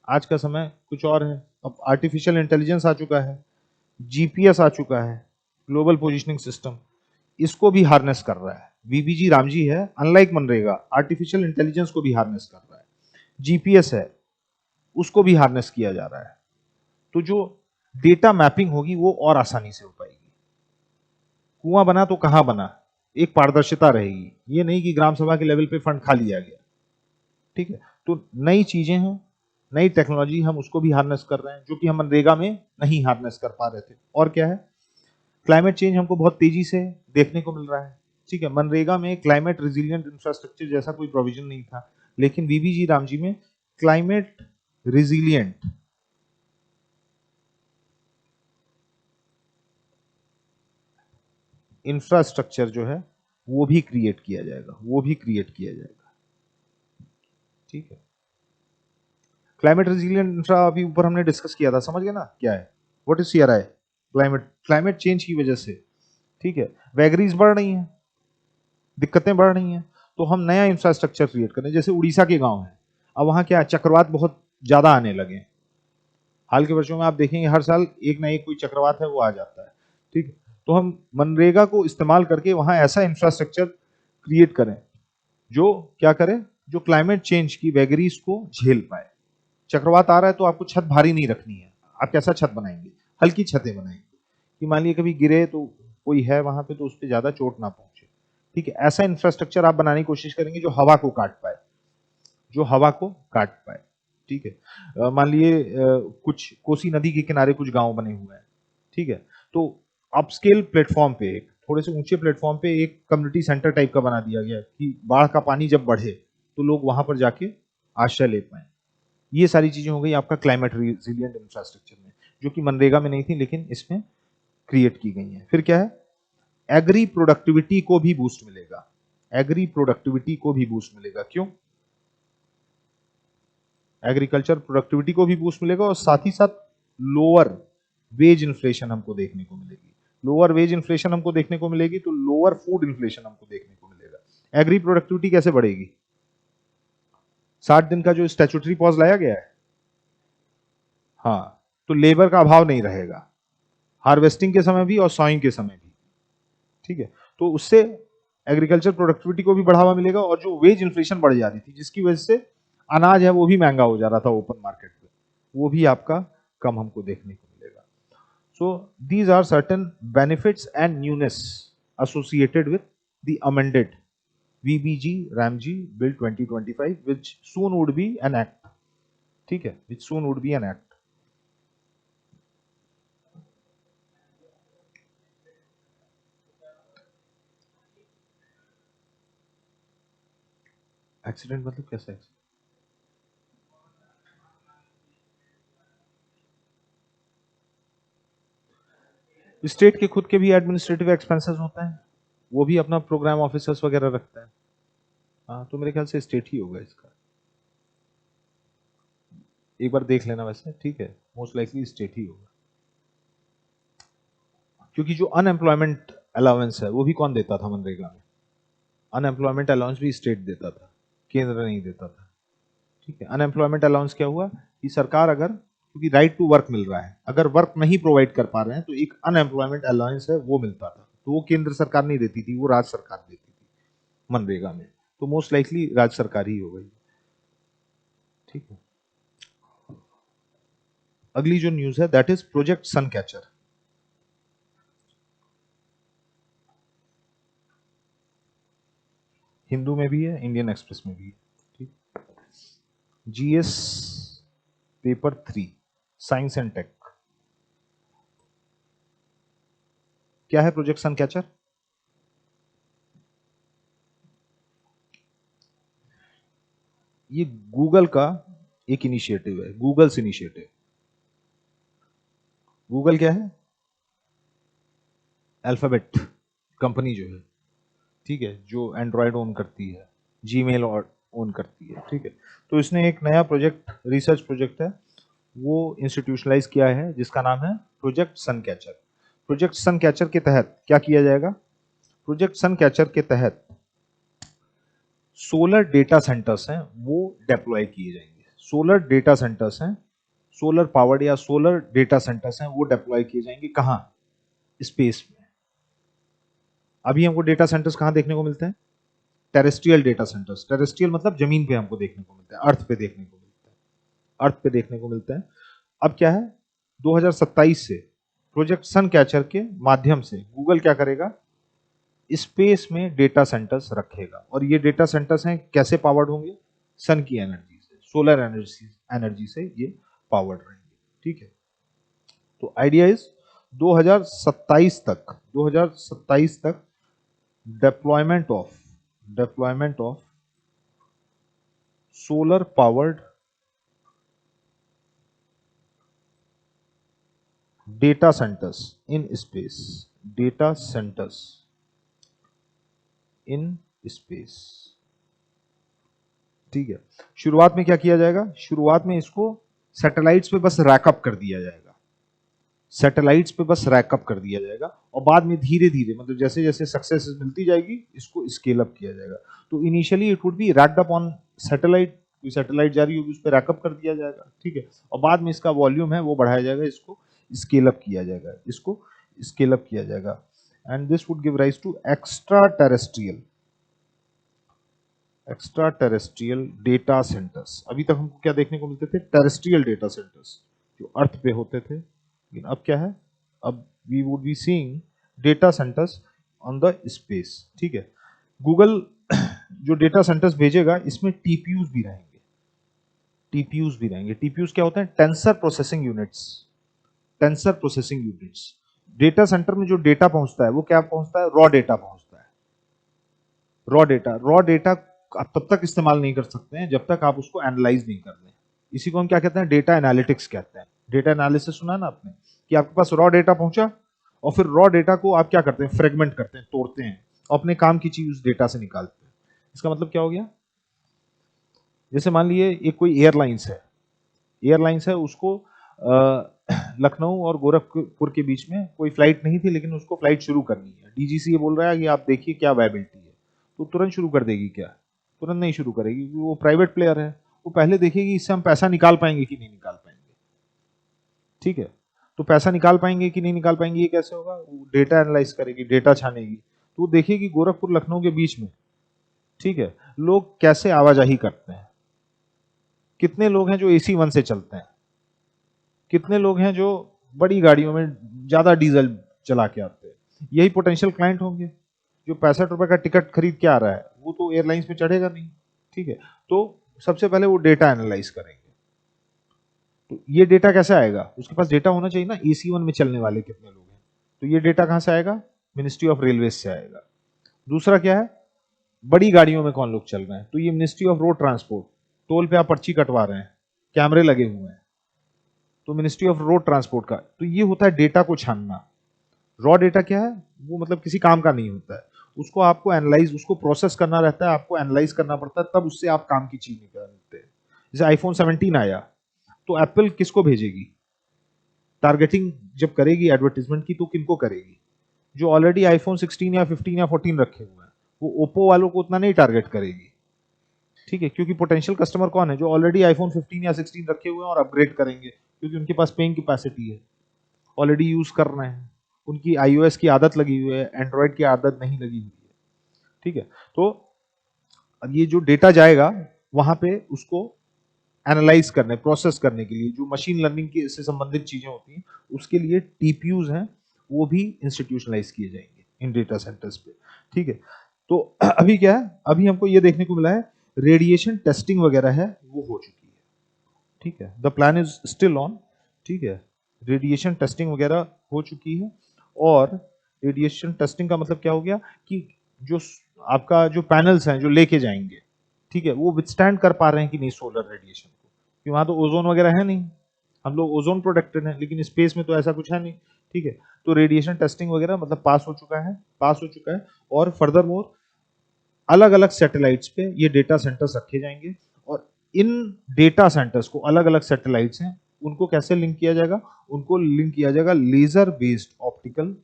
आज का समय कुछ और है। अब आर्टिफिशियल इंटेलिजेंस आ चुका है, जीपीएस आ चुका है, ग्लोबल पोजिशनिंग सिस्टम, इसको भी हार्नेस कर रहा है। वीबीजी रामजी है, अनलाइक मनरेगा आर्टिफिशियल इंटेलिजेंस को भी हार्नेस कर रहा है। जीपीएस है, उसको भी हार्नेस किया जा रहा है। तो जो डेटा मैपिंग होगी वो और आसानी से हो पाएगी। कुआं बना तो कहां बना, एक पारदर्शिता रहेगी, ये नहीं कि ग्राम सभा के लेवल पे फंड खा लिया गया। ठीक है, तो नई चीजें हैं, नई टेक्नोलॉजी, हम उसको भी हार्नेस कर रहे हैं, जो कि हम मनरेगा में नहीं हार्नेस कर पा रहे थे। और क्या है, क्लाइमेट चेंज हमको बहुत तेजी से देखने को मिल रहा है। ठीक है, मनरेगा में क्लाइमेट रेजिलिएंट इंफ्रास्ट्रक्चर जैसा कोई प्रोविजन नहीं था, लेकिन वीबीजी रामजी में क्लाइमेट रेजिलिएंट इंफ्रास्ट्रक्चर जो है वो भी क्रिएट किया जाएगा, वो भी क्रिएट किया जाएगा। ठीक है, क्लाइमेट रेजिलिएंट इंफ्रा अभी ऊपर हमने डिस्कस किया था, समझ गए ना क्या है, what is CRI. Climate change की वजह से, ठीक है, वैगरीज बढ़ रही हैं, दिक्कतें बढ़ रही हैं, तो हम नया इंफ्रास्ट्रक्चर क्रिएट करें। जैसे उड़ीसा के गांव हैं, अब वहां क्या है, चक्रवात बहुत ज्यादा आने लगे हैं। हाल के वर्षों में आप देखेंगे हर साल एक ना एक कोई चक्रवात है वो आ जाता है। ठीक है, तो हम मनरेगा को इस्तेमाल करके वहां ऐसा इंफ्रास्ट्रक्चर क्रिएट करें जो क्या करे, जो क्लाइमेट चेंज की वैगरीज को झेल पाए। चक्रवात आ रहा है तो आपको छत भारी नहीं रखनी है, आप कैसा छत बनाएंगे, हल्की छतें बनाएंगे, कि मान लीजिए कभी गिरे तो कोई है वहां पे तो उस पर ज्यादा चोट ना पहुंचे। ठीक है, ऐसा इंफ्रास्ट्रक्चर आप बनाने की कोशिश करेंगे जो हवा को काट पाए, जो हवा को काट पाए। ठीक है, मान लिए कुछ कोसी नदी के किनारे कुछ गांव बने हुए हैं। ठीक है, तो अपस्केल प्लेटफॉर्म पे, एक थोड़े से ऊंचे प्लेटफॉर्म पे एक कम्युनिटी सेंटर टाइप का बना दिया गया कि बाढ़ का पानी जब बढ़े तो लोग वहां पर जाके आश्रय ले पाए। ये सारी चीजें हो गई आपका क्लाइमेट रेजिलिएंट इंफ्रास्ट्रक्चर में, जो कि मनरेगा में नहीं थी लेकिन इसमें क्रिएट की गई है। फिर क्या है, एग्री प्रोडक्टिविटी को भी बूस्ट मिलेगा, एग्री प्रोडक्टिविटी को भी बूस्ट मिलेगा। क्यों, एग्रीकल्चर प्रोडक्टिविटी को भी बूस्ट मिलेगा और साथ ही साथ लोअर वेज इन्फ्लेशन हमको देखने को मिलेगी। लोअर वेज इन्फ्लेशन हमको देखने को मिलेगी तो लोअर फूड इन्फ्लेशन हमको देखने को मिलेगा। एग्री प्रोडक्टिविटी कैसे बढ़ेगी, 60 दिन का जो स्टैट्यूटरी पॉज लाया गया है, हाँ, तो लेबर का अभाव नहीं रहेगा, हार्वेस्टिंग के समय भी और सॉइंग के समय भी। ठीक है, तो उससे एग्रीकल्चर प्रोडक्टिविटी को भी बढ़ावा मिलेगा और जो वेज इन्फ्लेशन बढ़ जा रही थी जिसकी वजह से अनाज है वो भी महंगा हो जा रहा था ओपन मार्केट में, वो भी आपका कम हमको देखने को मिलेगा। So these are certain benefits and newness associated with the amended VBG Ramji Bill 2025 which soon would be an act. ठीक है, which soon would be an act. Accident मतलब कैसा एक्सीडेंट, स्टेट के खुद के भी एडमिनिस्ट्रेटिव एक्सपेंसेस होते हैं, वो भी अपना प्रोग्राम ऑफिसर्स वगैरह रखता है। हाँ, तो मेरे ख्याल से स्टेट ही होगा इसका, एक बार देख लेना वैसे। ठीक है, मोस्ट लाइकली स्टेट ही होगा, क्योंकि जो अनएम्प्लॉयमेंट अलाउंस है वो भी कौन देता था मनरेगा में, अनएम्प्लॉयमेंट अलाउंस भी स्टेट देता था, केंद्र नहीं देता था। ठीक है, अनएम्प्लॉयमेंट अलाउंस क्या हुआ कि सरकार अगर, क्योंकि राइट टू वर्क मिल रहा है, अगर वर्क नहीं प्रोवाइड कर पा रहे हैं तो एक अनएम्प्लॉयमेंट अलाउंस है वो मिलता था, तो वो केंद्र सरकार नहीं देती थी, वो राज्य सरकार देती थी मनरेगा में, तो मोस्ट लाइकली राज्य सरकार ही हो गई। ठीक है, अगली जो न्यूज है that is project sun catcher. Hindu में भी है, इंडियन एक्सप्रेस में भी है। ठीक, GS paper 3 science and tech. क्या है प्रोजेक्ट सन कैचर, ये गूगल का एक इनिशिएटिव है, गूगल्स इनिशिएटिव। गूगल क्या है, अल्फाबेट कंपनी जो है, ठीक है, जो एंड्रॉयड ओन करती है, जीमेल और ओन करती है, ठीक है। तो इसने एक नया प्रोजेक्ट, रिसर्च प्रोजेक्ट है, वो इंस्टीट्यूशनलाइज किया है, जिसका नाम है project sun catcher. Project sun catcher के तहत क्या किया जाएगा? प्रोजेक्ट सन कैचर के तहत सोलर डेटा सेंटर्स हैं वो डेप्लॉय किए जाएंगे। सोलर डेटा सेंटर्स हैं, सोलर पावर्ड या सोलर डेटा सेंटर्स हैं वो डेप्लॉय किए जाएंगे। कहां? स्पेस में। अभी हमको डेटा सेंटर्स कहां देखने को मिलते हैं? Terrestrial data centres. टेरेस्ट्रियल मतलब जमीन पे हमको देखने को मिलता है, अर्थ पे देखने को मिलता है, अर्थ पे देखने को मिलता है। अब क्या है, 2027 से प्रोजेक्ट सन कैचर के माध्यम से गूगल क्या करेगा? स्पेस में डेटा सेंटर्स रखेगा। और ये डेटा सेंटर्स हैं कैसे पावर्ड होंगे? सन की एनर्जी से, सोलर एनर्जी से ये पावर्ड रहेंगे, ठीक है। तो आइडिया इज 2027 तक deployment of solar powered data centres in space, data centres in space, ठीक है। शुरुआत में क्या किया जाएगा? शुरुआत में इसको सैटेलाइट्स पे बस रैकअप कर दिया जाएगा, सैटेलाइट्स पे बस रैकअप कर दिया जाएगा, और बाद में धीरे धीरे, मतलब जैसे जैसे सक्सेस मिलती जाएगी, इसको स्केल अप किया जाएगा। तो initially it would be raked up on satellite, कोई सैटेलाइट जा रही होगी उस पर रैकअप कर दिया जाएगा, ठीक है। और बाद में इसका वॉल्यूम है वो बढ़ाया जाएगा, इसको स्केल अप किया जाएगा, इसको स्केल अप किया जाएगा। And this would give rise to extra terrestrial data centres. अभी तक हमको क्या देखने को मिलते थे? टेरेस्ट्रियल डेटा सेंटर्स जो अर्थ पे होते थे, लेकिन अब क्या है? अब we would be seeing data centres on the space, ठीक है। गूगल जो डेटा सेंटर्स भेजेगा इसमें टीपीयूज भी रहेंगे, टीपीयूज भी रहेंगे। टीपीयूज क्या होते हैं? Tensor processing units, tensor processing units. Data centre में जो डेटा पहुंचता है वो क्या पहुंचता है? रॉ डेटा पहुंचता है, रॉ डेटा आप तब तक इस्तेमाल नहीं कर सकते हैं जब तक आप उसको एनालाइज नहीं कर लें। इसी को हम क्या कहते हैं? डेटा एनालिटिक्स कहते हैं। डेटा एनालिसिस सुना ना आपने, कि आपके पास रॉ डेटा पहुंचा और फिर रॉ डेटा को आप क्या करते हैं? फ्रेगमेंट करते हैं, तोड़ते हैं, और अपने काम की चीज उस डेटा से निकालते हैं। इसका मतलब क्या हो गया? जैसे मान लिए एक कोई एयरलाइंस है, उसको लखनऊ और गोरखपुर के बीच में कोई फ्लाइट नहीं थी, लेकिन उसको फ्लाइट शुरू करनी है। डीजीसी ये बोल रहा है कि आप देखिए क्या वायबिलिटी है, तो तुरंत शुरू कर देगी क्या? तुरंत नहीं शुरू करेगी, क्योंकि वो प्राइवेट प्लेयर है। वो पहले देखेगी इससे हम पैसा निकाल पाएंगे कि नहीं निकाल पाएंगे, ठीक है। तो पैसा निकाल पाएंगे कि नहीं निकाल पाएंगे ये कैसे होगा? वो डेटा एनालाइज करेगी, डेटा छानेगी, तो वो देखेगी गोरखपुर लखनऊ के बीच में, ठीक है, लोग कैसे आवाजाही करते हैं, कितने लोग हैं जो AC 1 से चलते हैं, कितने लोग हैं जो बड़ी गाड़ियों में ज्यादा डीजल चला के आते हैं। यही पोटेंशियल क्लाइंट होंगे। जो 65 रुपए का टिकट खरीद के आ रहा है वो तो एयरलाइंस में चढ़ेगा नहीं, ठीक है। तो सबसे पहले वो डेटा एनालाइज करेंगे। तो ये डेटा कैसे आएगा? उसके पास डेटा होना चाहिए ना, AC 1 में चलने वाले कितने लोग हैं। तो ये डेटा कहां से आएगा? मिनिस्ट्री ऑफ रेलवे से आएगा। दूसरा क्या है? बड़ी गाड़ियों में कौन लोग चल रहे हैं, तो ये ministry of road transport. Toll पे आप पर्ची कटवा रहे हैं, कैमरे लगे हुए हैं, तो मिनिस्ट्री ऑफ रोड ट्रांसपोर्ट का। तो ये होता है डेटा को छानना। रॉ डेटा क्या है? वो मतलब किसी काम का नहीं होता है, उसको आपको एनालाइज, उसको प्रोसेस करना रहता है, आपको एनालाइज करना पड़ता है, तब उससे आप काम की चीज निकालते हैं। जैसे आईफोन 17 आया, तो एप्पल किसको भेजेगी? टारगेटिंग जब करेगी एडवर्टीजमेंट की, तो किनको करेगी? जो ऑलरेडी आईफोन 16 या 15 या 14 रखे हुए हैं, वो ओप्पो वालों को उतना नहीं टारगेट करेगी, ठीक है। क्योंकि पोटेंशियल कस्टमर कौन है? जो ऑलरेडी आईफोन 15 या 16 रखे हुए हैं और अपग्रेड करेंगे, क्योंकि उनके पास पेइंग कैपेसिटी है, ऑलरेडी यूज कर रहे हैं, उनकी iOS की आदत लगी हुई है, एंड्रॉयड की आदत नहीं लगी हुई है, ठीक है। तो अब ये जो डेटा जाएगा वहां पे, उसको एनालाइज करने, प्रोसेस करने के लिए जो मशीन लर्निंग की से संबंधित चीजें होती हैं, उसके लिए टीपीयूज हैं, वो भी इंस्टीट्यूशनलाइज किए जाएंगे इन डेटा सेंटर्स पे, ठीक है। तो अभी क्या है? अभी हमको ये देखने को मिला है रेडिएशन टेस्टिंग वगैरह है वो हो चुकी है, ठीक है। The plan is still on, ठीक है। रेडिएशन टेस्टिंग वगैरह हो चुकी है। और रेडिएशन टेस्टिंग का मतलब क्या हो गया? कि जो आपका जो पैनल्स हैं जो लेके जाएंगे, ठीक है, वो विथस्टैंड कर पा रहे हैं कि नहीं सोलर रेडिएशन को, कि वहां तो ओजोन वगैरह है नहीं, हम लोग ओजोन प्रोटेक्टेड हैं, लेकिन स्पेस में तो ऐसा कुछ है नहीं, ठीक है। तो रेडिएशन टेस्टिंग वगैरह मतलब पास हो चुका है, पास हो चुका है। और फर्दर मोर अलग अलग सैटेलाइट्स पे ये डेटा सेंटर्स रखे जाएंगे और इन डेटा सेंटर्स को, अलग अलग सैटेलाइट्स हैं, उनको कैसे लिंक किया जाएगा? उनको लिंक किया जाएगा लेजर बेस्ड ऑप्टिकल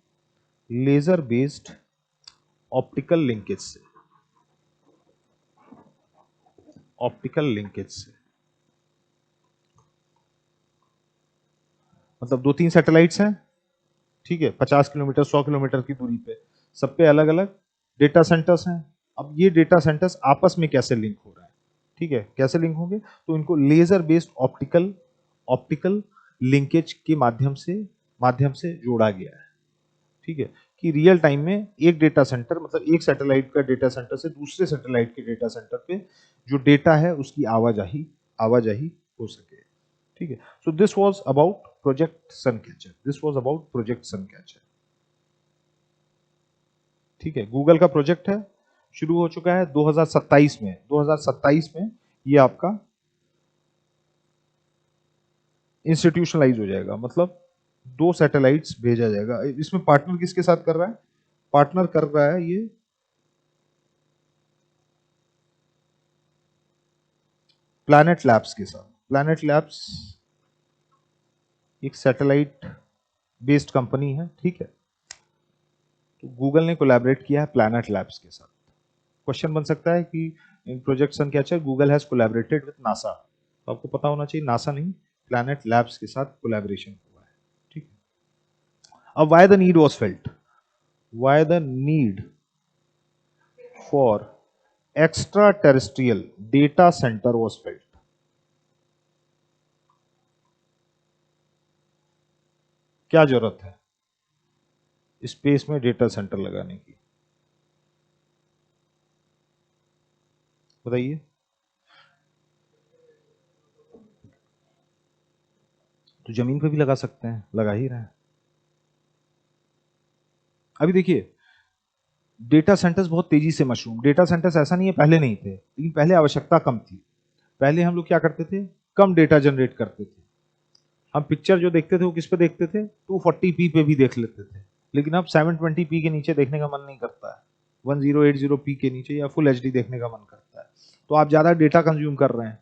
लिंकेज से, मतलब 2-3 सैटेलाइट्स हैं, ठीक है, 50 किलोमीटर 100 किलोमीटर की दूरी पे, सब पे अलग अलग डेटा सेंटर्स हैं। अब ये डेटा सेंटर्स आपस में कैसे लिंक हो रहे हैं, ठीक है, कैसे लिंक होंगे? तो इनको लेजर बेस्ड ऑप्टिकल लिंकेज के माध्यम से जोड़ा गया है, ठीक है, कि रियल टाइम में एक डेटा सेंटर, मतलब एक सैटेलाइट का डेटा सेंटर से दूसरे सैटेलाइट के डेटा सेंटर पे जो डेटा है उसकी आवाजाही हो सके, ठीक है। So this was about project suncatcher, ठीक है। गूगल का प्रोजेक्ट है, शुरू हो चुका है 2027 में ये आपका इंस्टीट्यूशनलाइज हो जाएगा, मतलब 2 सैटेलाइट्स भेजा जाएगा। इसमें पार्टनर किसके साथ कर रहा है? पार्टनर कर रहा है ये प्लैनेट लैब्स के साथ। प्लैनेट लैब्स एक सैटेलाइट बेस्ड कंपनी है, ठीक है। तो गूगल ने कोलैबोरेट किया है प्लैनेट लैब्स के साथ। क्वेश्चन बन सकता है कि in project suncatcher Google has collaborated with NASA, तो आपको पता होना चाहिए नासा नहीं, प्लैनेट लैब्स के साथ कोलैबोरेशन हुआ है, ठीक है। अब why the need was felt, why the need for extra terrestrial data centre was felt. क्या जरूरत है स्पेस में डेटा सेंटर लगाने की, बताइए। तो जमीन पे भी लगा सकते हैं, लगा ही रहे हैं। अभी देखिए डेटा सेंटर्स बहुत तेजी से मशरूम, डेटा सेंटर्स ऐसा नहीं है पहले नहीं थे, लेकिन पहले आवश्यकता कम थी। पहले हम लोग क्या करते थे, कम डेटा जनरेट करते थे। हम पिक्चर जो देखते थे वो किस पे देखते थे, 240p पे भी देख लेते थे, लेकिन अब 720p के नीचे देखने का मन नहीं करता है, 1080p के नीचे या फुल एचडी देखने का मन करता है। तो आप ज्यादा डेटा कंज्यूम कर रहे हैं।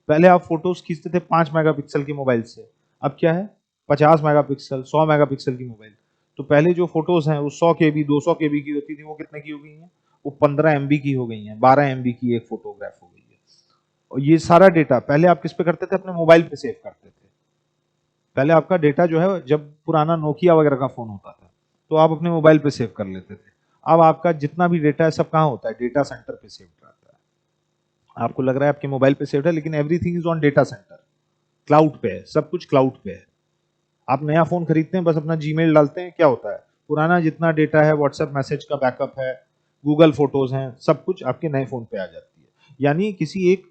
पहले आप फोटोज खींचते थे 5 मेगापिक्सल की मोबाइल से, अब क्या है 50 मेगापिक्सल 100 मेगापिक्सल की मोबाइल। तो पहले जो फोटोज हैं वो 100 केबी 200 केबी की होती थी, वो कितने की हो गई हैं, वो 15 एमबी की हो गई हैं, 12 एमबी की एक फोटोग्राफ हो गई है। और ये सारा डेटा पहले आप किस पे करते थे, अपने मोबाइल पे सेव करते थे। पहले आपका डेटा जो है, जब पुराना नोकिया वगैरह का फोन होता था तो आप अपने मोबाइल पे सेव कर लेते थे। अब आपका जितना भी डेटा है सब कहाँ होता है, डेटा सेंटर पे सेव रहता है। आपको लग रहा है आपके मोबाइल पे सेव है, लेकिन everything is on data centre, cloud पे है, सब कुछ क्लाउड पे है। आप नया फोन खरीदते हैं, बस अपना जीमेल डालते हैं, क्या होता है पुराना जितना डेटा है, व्हाट्सएप मैसेज का बैकअप है, गूगल फोटोज हैं, सब कुछ आपके नए फोन पे आ जाती है। यानी किसी एक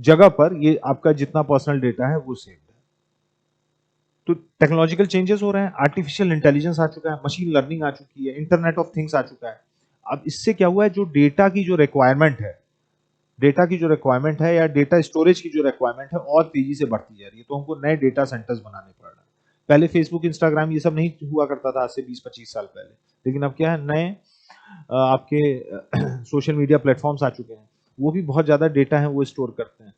जगह पर ये आपका जितना पर्सनल डेटा है वो सेव है। तो टेक्नोलॉजिकल चेंजेस हो रहे हैं, आर्टिफिशियल इंटेलिजेंस आ चुका है, मशीन लर्निंग आ चुकी है, इंटरनेट ऑफ थिंग्स आ चुका है। अब इससे क्या हुआ है, जो डेटा की जो रिक्वायरमेंट है, या डेटा स्टोरेज की जो रिक्वायरमेंट है और तेजी से बढ़ती जा रही है। तो हमको नए डेटा सेंटर्स बनाने पड़ रहे हैं। पहले फेसबुक इंस्टाग्राम ये सब नहीं हुआ करता था आज से 20-25 साल पहले, लेकिन अब क्या है, नए आपके सोशल मीडिया प्लेटफॉर्म्स आ चुके हैं, वो भी बहुत ज्यादा डेटा है वो स्टोर करते हैं,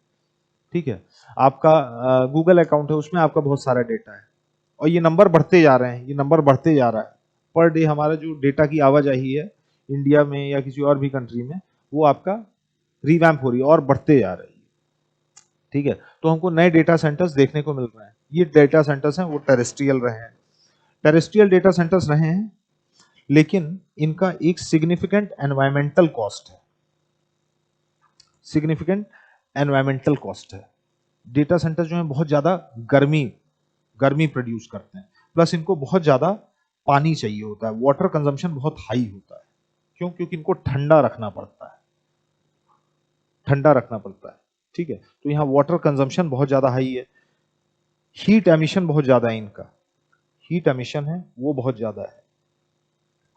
ठीक है। आपका गूगल अकाउंट है, उसमें आपका बहुत सारा डेटा है और ये नंबर बढ़ते जा रहे हैं, ये नंबर बढ़ते जा रहा है। पर डे हमारा जो डेटा की आवाजाही है इंडिया में या किसी और भी कंट्री में, वो आपका रिवैम्प हो रही है और बढ़ते जा रही है, ठीक है। तो हमको नए डेटा सेंटर्स देखने को मिल रहे हैं। ये डेटा सेंटर्स हैं वो टेरेस्ट्रियल रहे हैं, टेरेस्ट्रियल डेटा सेंटर्स रहे हैं, लेकिन इनका एक सिग्निफिकेंट एनवायरमेंटल कॉस्ट है, सिग्निफिकेंट एनवायरमेंटल कॉस्ट है। डेटा सेंटर जो है बहुत ज्यादा गर्मी गर्मी प्रोड्यूस करते हैं, प्लस इनको बहुत ज्यादा पानी चाहिए होता है, वाटर कंजम्पशन बहुत हाई होता है। क्यों? क्योंकि इनको ठंडा रखना पड़ता है, ठीक है। तो यहाँ वाटर कंजम्पशन बहुत ज्यादा हाई है, हीट एमिशन बहुत ज्यादा है, इनका हीट एमिशन है वो बहुत ज्यादा है।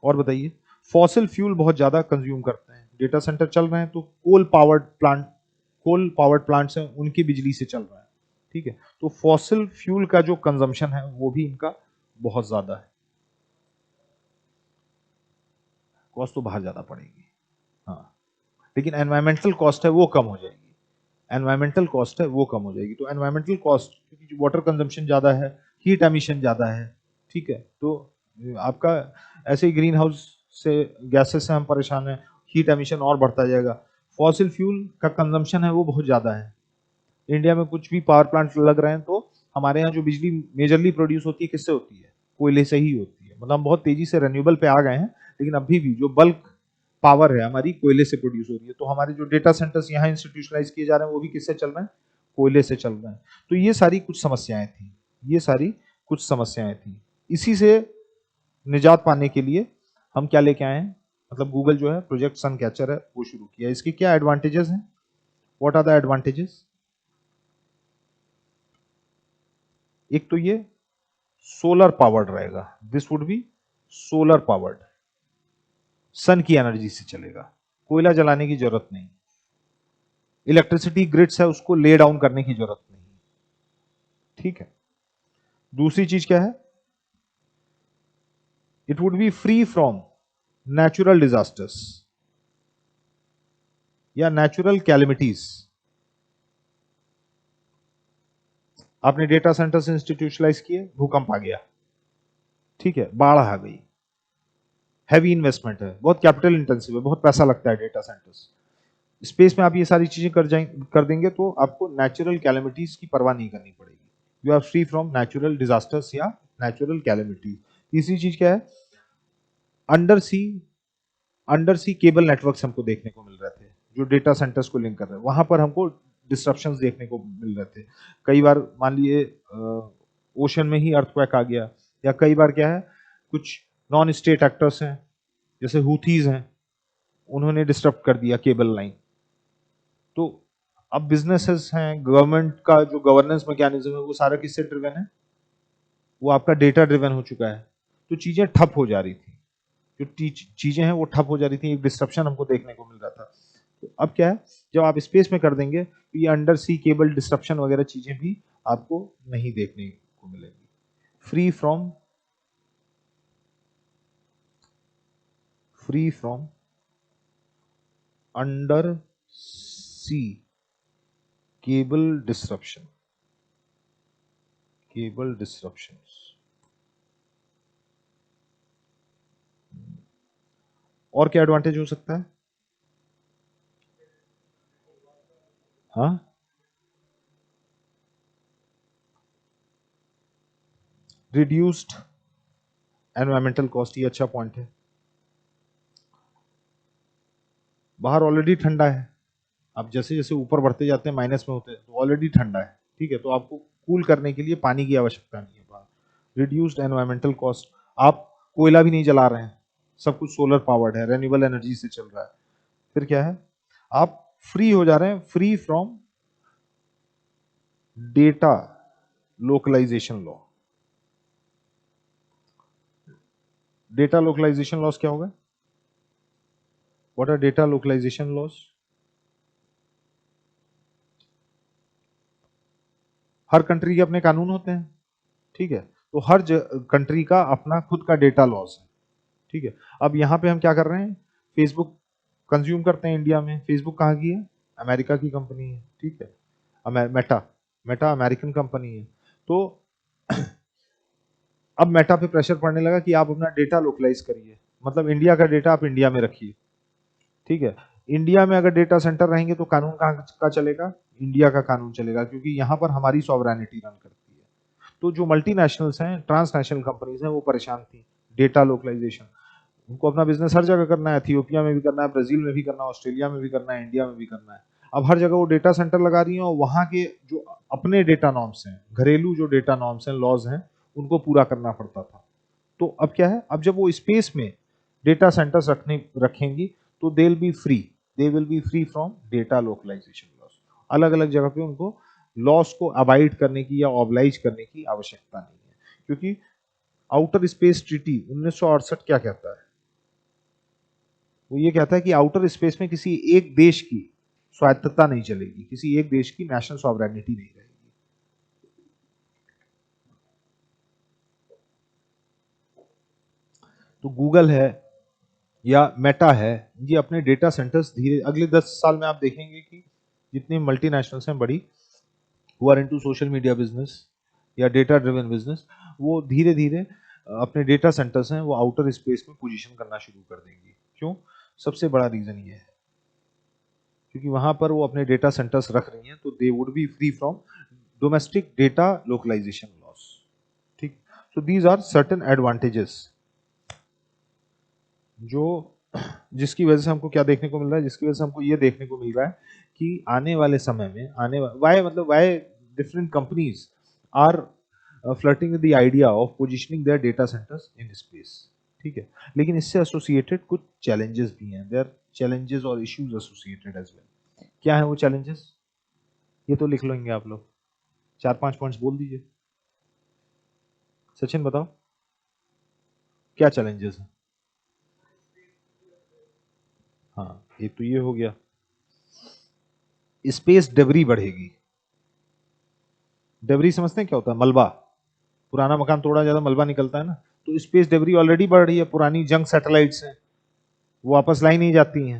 और बताइए, फॉसिल फ्यूल बहुत ज्यादा कंज्यूम करते हैं। डेटा सेंटर चल रहे हैं तो कोल पावर्ड प्लांट्स हैं, उनकी बिजली से चल रहा है, ठीक है। तो फॉसिल फ्यूल का जो कंजम्पशन है वो भी इनका बहुत ज्यादा है। कॉस्ट तो बाहर ज्यादा पड़ेगी, हाँ, लेकिन एनवायरमेंटल कॉस्ट है वो कम हो जाएगी, एनवायरमेंटल कॉस्ट है वो कम हो जाएगी। तो एनवायरमेंटल कॉस्ट, क्योंकि वाटर कंजम्पशन ज्यादा है, हीट एमिशन ज्यादा है, ठीक है, तो आपका ऐसे ही ग्रीन हाउस से गैसेस से हम परेशान हैं, हीट एमिशन और बढ़ता जाएगा। फॉसिल फ्यूल का कंजम्पशन है वो बहुत ज्यादा है। इंडिया में कुछ भी पावर प्लांट लग रहे हैं तो हमारे यहाँ जो बिजली मेजरली प्रोड्यूस होती है किससे होती है? कोयले से ही होती है। मतलब हम बहुत तेजी से रिन्यूएबल पे आ गए हैं, लेकिन अभी भी जो बल्क पावर है हमारी कोयले से प्रोड्यूस हो रही है। तो हमारे जो डेटा सेंटर्स यहाँ इंस्टीट्यूशनलाइज किए जा रहे हैं वो भी किससे चल रहे हैं? कोयले से चल रहे हैं। तो ये सारी कुछ समस्याएं थी, ये सारी कुछ समस्याएं थी। इसी से निजात पाने के लिए हम क्या लेके आए हैं, मतलब गूगल जो है प्रोजेक्ट सन कैचर है वो शुरू किया। इसके क्या एडवांटेजेस हैं? What are the advantages? एक तो ये सोलर पावर्ड रहेगा, this would be solar powered, sun की एनर्जी से चलेगा, कोयला जलाने की जरूरत नहीं, इलेक्ट्रिसिटी ग्रिड्स है उसको ले डाउन करने की जरूरत नहीं, ठीक है। दूसरी चीज क्या है? It would be free from natural disasters या नेचुरल कैलेमिटीज। आपने डेटा सेंटर्स इंस्टीट्यूशनलाइज किए, भूकंप आ गया, ठीक है, बाढ़ आ गई, हैवी इन्वेस्टमेंट है, बहुत कैपिटल इंटेंसिव है, बहुत पैसा लगता है डेटा सेंटर्स। स्पेस में आप ये सारी चीजें कर देंगे तो आपको नेचुरल कैलेमिटीज की परवाह नहीं करनी पड़ेगी। You are free from natural disasters या नेचुरल कैलेमिटीज। तीसरी चीज क्या है? अंडर सी केबल नेटवर्क्स हमको देखने को मिल रहे थे जो डेटा सेंटर्स को लिंक कर रहे हैं, वहां पर हमको डिस्ट्रप्शंस देखने को मिल रहे थे। कई बार मान लिए ओशन में ही अर्थक्वेक आ गया, या कई बार क्या है, कुछ नॉन स्टेट एक्टर्स हैं जैसे हुथीज हैं, उन्होंने डिस्टर्ब कर दिया केबल लाइन। तो अब बिजनेसेस हैं, गवर्नमेंट का जो गवर्नेंस मैकेनिज्म है वो सारा किससे ड्रिवन है? वो आपका डेटा ड्रिवन हो चुका है। तो चीजें ठप हो जा रही थी, जो चीजें हैं वो ठप हो जा रही थी, एक डिस्ट्रप्शन हमको देखने को मिल रहा था। तो अब क्या है, जब आप स्पेस में कर देंगे तो ये अंडर सी केबल डिस्ट्रप्शन वगैरह चीजें भी आपको नहीं देखने को मिलेंगी। Free from under sea cable disruption, cable disruptions. और क्या एडवांटेज हो सकता है? हाँ, रिड्यूस्ड एनवायरमेंटल कॉस्ट, ये अच्छा पॉइंट है। बाहर ऑलरेडी ठंडा है, आप जैसे जैसे ऊपर बढ़ते जाते हैं माइनस में होते हैं तो ऑलरेडी ठंडा है, ठीक है, तो आपको कूल करने के लिए पानी की आवश्यकता नहीं है बाहर। रिड्यूस्ड एनवायरमेंटल कॉस्ट, आप कोयला भी नहीं जला रहे हैं, सब कुछ सोलर पावर्ड है, रेन्यूएबल एनर्जी से चल रहा है। फिर क्या है, आप फ्री हो जा रहे हैं, free from data localisation law. Data localisation laws क्या होगा? What are data localisation laws? हर कंट्री के अपने कानून होते हैं, ठीक है, तो हर कंट्री का अपना खुद का डेटा लॉस है, ठीक है। अब यहाँ पे हम क्या कर रहे हैं, फेसबुक कंज्यूम करते हैं इंडिया में। फेसबुक कहाँ की है? अमेरिका की कंपनी है, ठीक है। मेटा मेटा अमेरिकन कंपनी है। तो अब मेटा पे प्रेशर पड़ने लगा कि आप अपना डेटा लोकलाइज करिए, मतलब इंडिया का डेटा आप इंडिया में रखिए, ठीक है। इंडिया में अगर डेटा सेंटर रहेंगे तो कानून कहाँ का चलेगा? इंडिया का कानून चलेगा, क्योंकि यहाँ पर हमारी सॉवरेनिटी रन करती है। तो जो मल्टीनेशनल्स हैं, ट्रांसनेशनल कंपनीज हैं, वो परेशान थी डेटा लोकलाइजेशन। उनको अपना बिजनेस हर जगह करना है, इथियोपिया में भी करना है, ब्राजील में भी करना है, ऑस्ट्रेलिया में भी करना है, इंडिया में भी करना है। अब हर जगह वो डेटा सेंटर लगा रही हैं और वहाँ के जो अपने डेटा नॉर्म्स हैं, घरेलू जो डेटा नॉर्म्स हैं, लॉज हैं, उनको पूरा करना पड़ता था। तो अब क्या है, अब जब वो स्पेस में डेटा सेंटर्स रखेंगी तो they will be free from data localisation laws. अलग अलग जगह पे उनको लॉस को अवॉइड करने की या ऑब्लाइज करने की आवश्यकता नहीं है, क्योंकि आउटर स्पेस ट्रीटी 1968 क्या कहता है? वो ये कहता है कि आउटर स्पेस में किसी एक देश की स्वायत्तता नहीं चलेगी, किसी एक देश की नेशनल सॉवरेनिटी नहीं रहेगी। तो गूगल है या मेटा है, ये अपने डेटा सेंटर्स धीरे अगले 10 साल में आप देखेंगे कि जितनी मल्टीनेशनल्स हैं बड़ी, who are into social media business or data driven business, वो धीरे धीरे अपने डेटा सेंटर्स हैं वो आउटर स्पेस में पोजीशन करना शुरू कर देंगी। क्यों? सबसे बड़ा रीजन ये है क्योंकि वहां पर वो अपने डेटा सेंटर्स रख रही हैं, तो they would be free from domestic data localisation laws. ठीक, so these are certain advantages जो जिसकी वजह से हमको क्या देखने को मिल रहा है, जिसकी वजह से हमको ये देखने को मिल रहा है कि आने वाले समय में why different companies are flirting with the idea of positioning their data centres in space. ठीक है, लेकिन इससे एसोसिएटेड कुछ चैलेंजेस भी हैं, देयर चैलेंजेस और इश्यूज एसोसिएटेड एज वेल। क्या है वो चैलेंजेस? ये तो लिख लेंगे आप लोग, 4-5 पॉइंट्स बोल दीजिए। सचिन बताओ क्या चैलेंजेस हैं? हाँ, एक तो ये हो गया, स्पेस डेब्री बढ़ेगी। डेब्री समझते हैं क्या होता है? मलबा। पुराना मकान तोड़ा ज्यादा मलबा निकलता है ना, तो स्पेस डेब्री ऑलरेडी बढ़ रही है। पुरानी जंग सैटेलाइट्स हैं वो वापस लाई नहीं जाती हैं,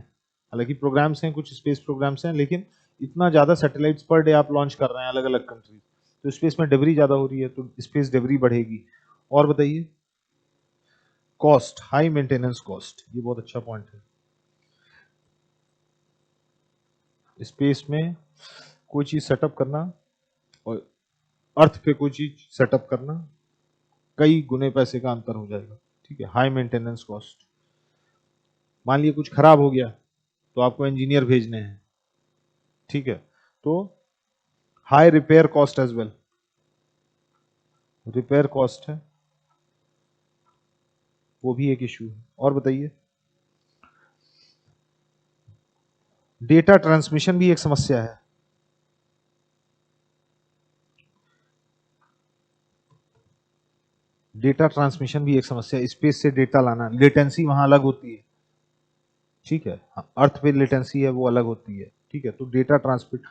हालांकि प्रोग्राम्स हैं, कुछ स्पेस प्रोग्राम्स हैं, लेकिन इतना ज्यादा सैटेलाइट्स पर डे आप लॉन्च कर रहे हैं अलग अलग कंट्री, तो स्पेस में डेब्री ज्यादा हो रही है, तो स्पेस डेब्री बढ़ेगी। और बताइए, कॉस्ट, हाई मेंटेनेंस कॉस्ट, ये बहुत अच्छा पॉइंट है। स्पेस में कोई चीज सेटअप करना और अर्थ पे कोई चीज सेटअप करना, कई गुने पैसे का अंतर हो जाएगा। ठीक है, हाई मेंटेनेंस कॉस्ट। मान लिया कुछ खराब हो गया तो आपको इंजीनियर भेजने हैं। ठीक है, तो high repair cost as well, repair cost है, वो भी एक इश्यू है। और बताइए, डेटा ट्रांसमिशन भी एक समस्या है। डेटा ट्रांसमिशन भी एक समस्या है, स्पेस से डेटा लाना, लेटेंसी वहां अलग होती है। ठीक है, अर्थ पे लेटेंसी है वो अलग होती है। ठीक है, तो डेटा ट्रांसमिट,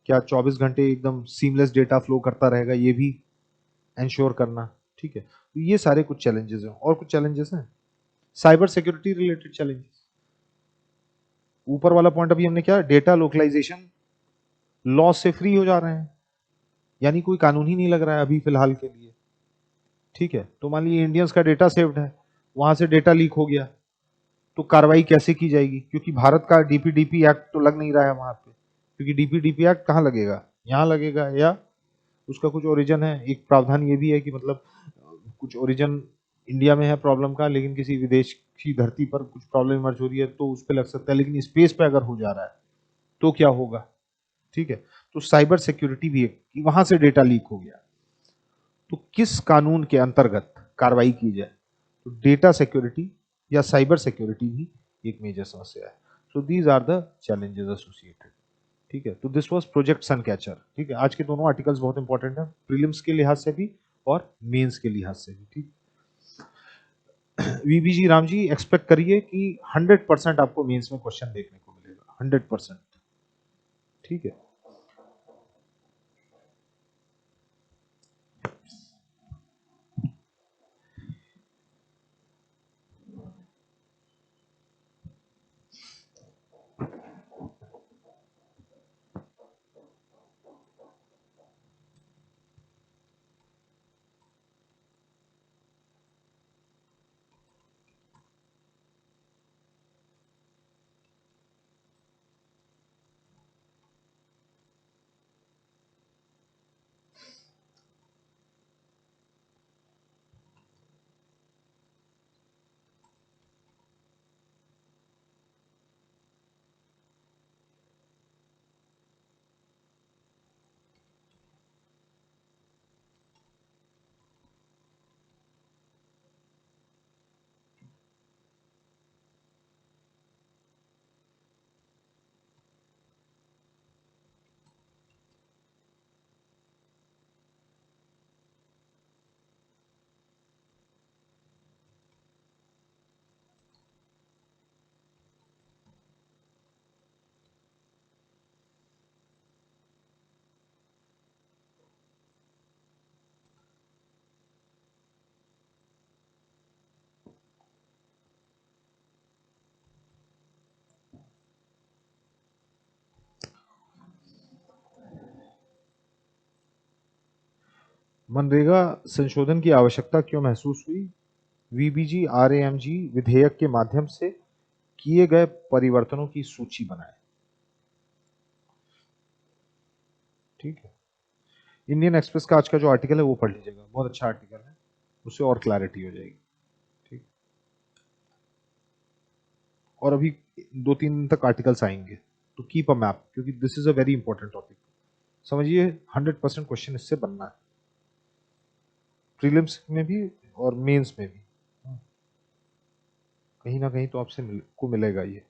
क्या 24 घंटे एकदम सीमलेस डेटा फ्लो करता रहेगा, ये भी इंश्योर करना। ठीक है, तो ये सारे कुछ चैलेंजेस हैं। और कुछ चैलेंजेस हैं, साइबर सिक्योरिटी रिलेटेड चैलेंजेस। ऊपर वाला पॉइंट अभी हमने क्या, डेटा लोकलाइजेशन लॉ से फ्री हो जा रहे हैं, यानी कोई कानून ही नहीं लग रहा है अभी फिलहाल के लिए। ठीक है, तो मान लीजिए इंडियंस का डेटा सेव्ड है, वहां से डेटा लीक हो गया, तो कार्रवाई कैसे की जाएगी? क्योंकि भारत का डीपीडीपी एक्ट तो लग नहीं रहा है वहां पे, क्योंकि डीपीडीपी एक्ट कहाँ लगेगा, यहाँ लगेगा, या उसका कुछ ओरिजिन है। एक प्रावधान ये भी है कि मतलब कुछ ओरिजिन इंडिया में है प्रॉब्लम का, लेकिन किसी विदेश की धरती पर कुछ प्रॉब्लम इमर्ज हो रही है तो उस पर लग सकता है, लेकिन स्पेस पे अगर हो जा रहा है तो क्या होगा? ठीक है, तो साइबर सिक्योरिटी भी है कि वहां से डेटा लीक हो गया तो किस कानून के अंतर्गत कार्रवाई की जाए। तो डेटा सिक्योरिटी या साइबर सिक्योरिटी भी एक मेजर समस्या है। So these are the challenges associated. ठीक है, तो this was project sun catcher. ठीक है, आज के दोनों आर्टिकल्स बहुत इंपॉर्टेंट है, प्रीलिम्स के लिहाज से भी और मेंस के लिहाज से भी। ठीक, वीबी जी राम जी एक्सपेक्ट करिए कि 100% आपको मेंस में क्वेश्चन देखने को मिलेगा, 100%। ठीक है, मनरेगा संशोधन की आवश्यकता क्यों महसूस हुई? वीबीजी आरएएमजी विधेयक के माध्यम से किए गए परिवर्तनों की सूची बनाए। ठीक है, इंडियन एक्सप्रेस का आज का जो आर्टिकल है वो पढ़ लीजिएगा, बहुत अच्छा आर्टिकल है, उससे और क्लैरिटी हो जाएगी। ठीक, और अभी 2-3 दिन तक आर्टिकल्स आएंगे, तो कीप अ मैप, क्योंकि this is a very important topic. समझिए 100% क्वेश्चन इससे बनना है, प्रीलिम्स में भी और मेंस में भी, कहीं ना कहीं तो आपसे को मिलेगा ये।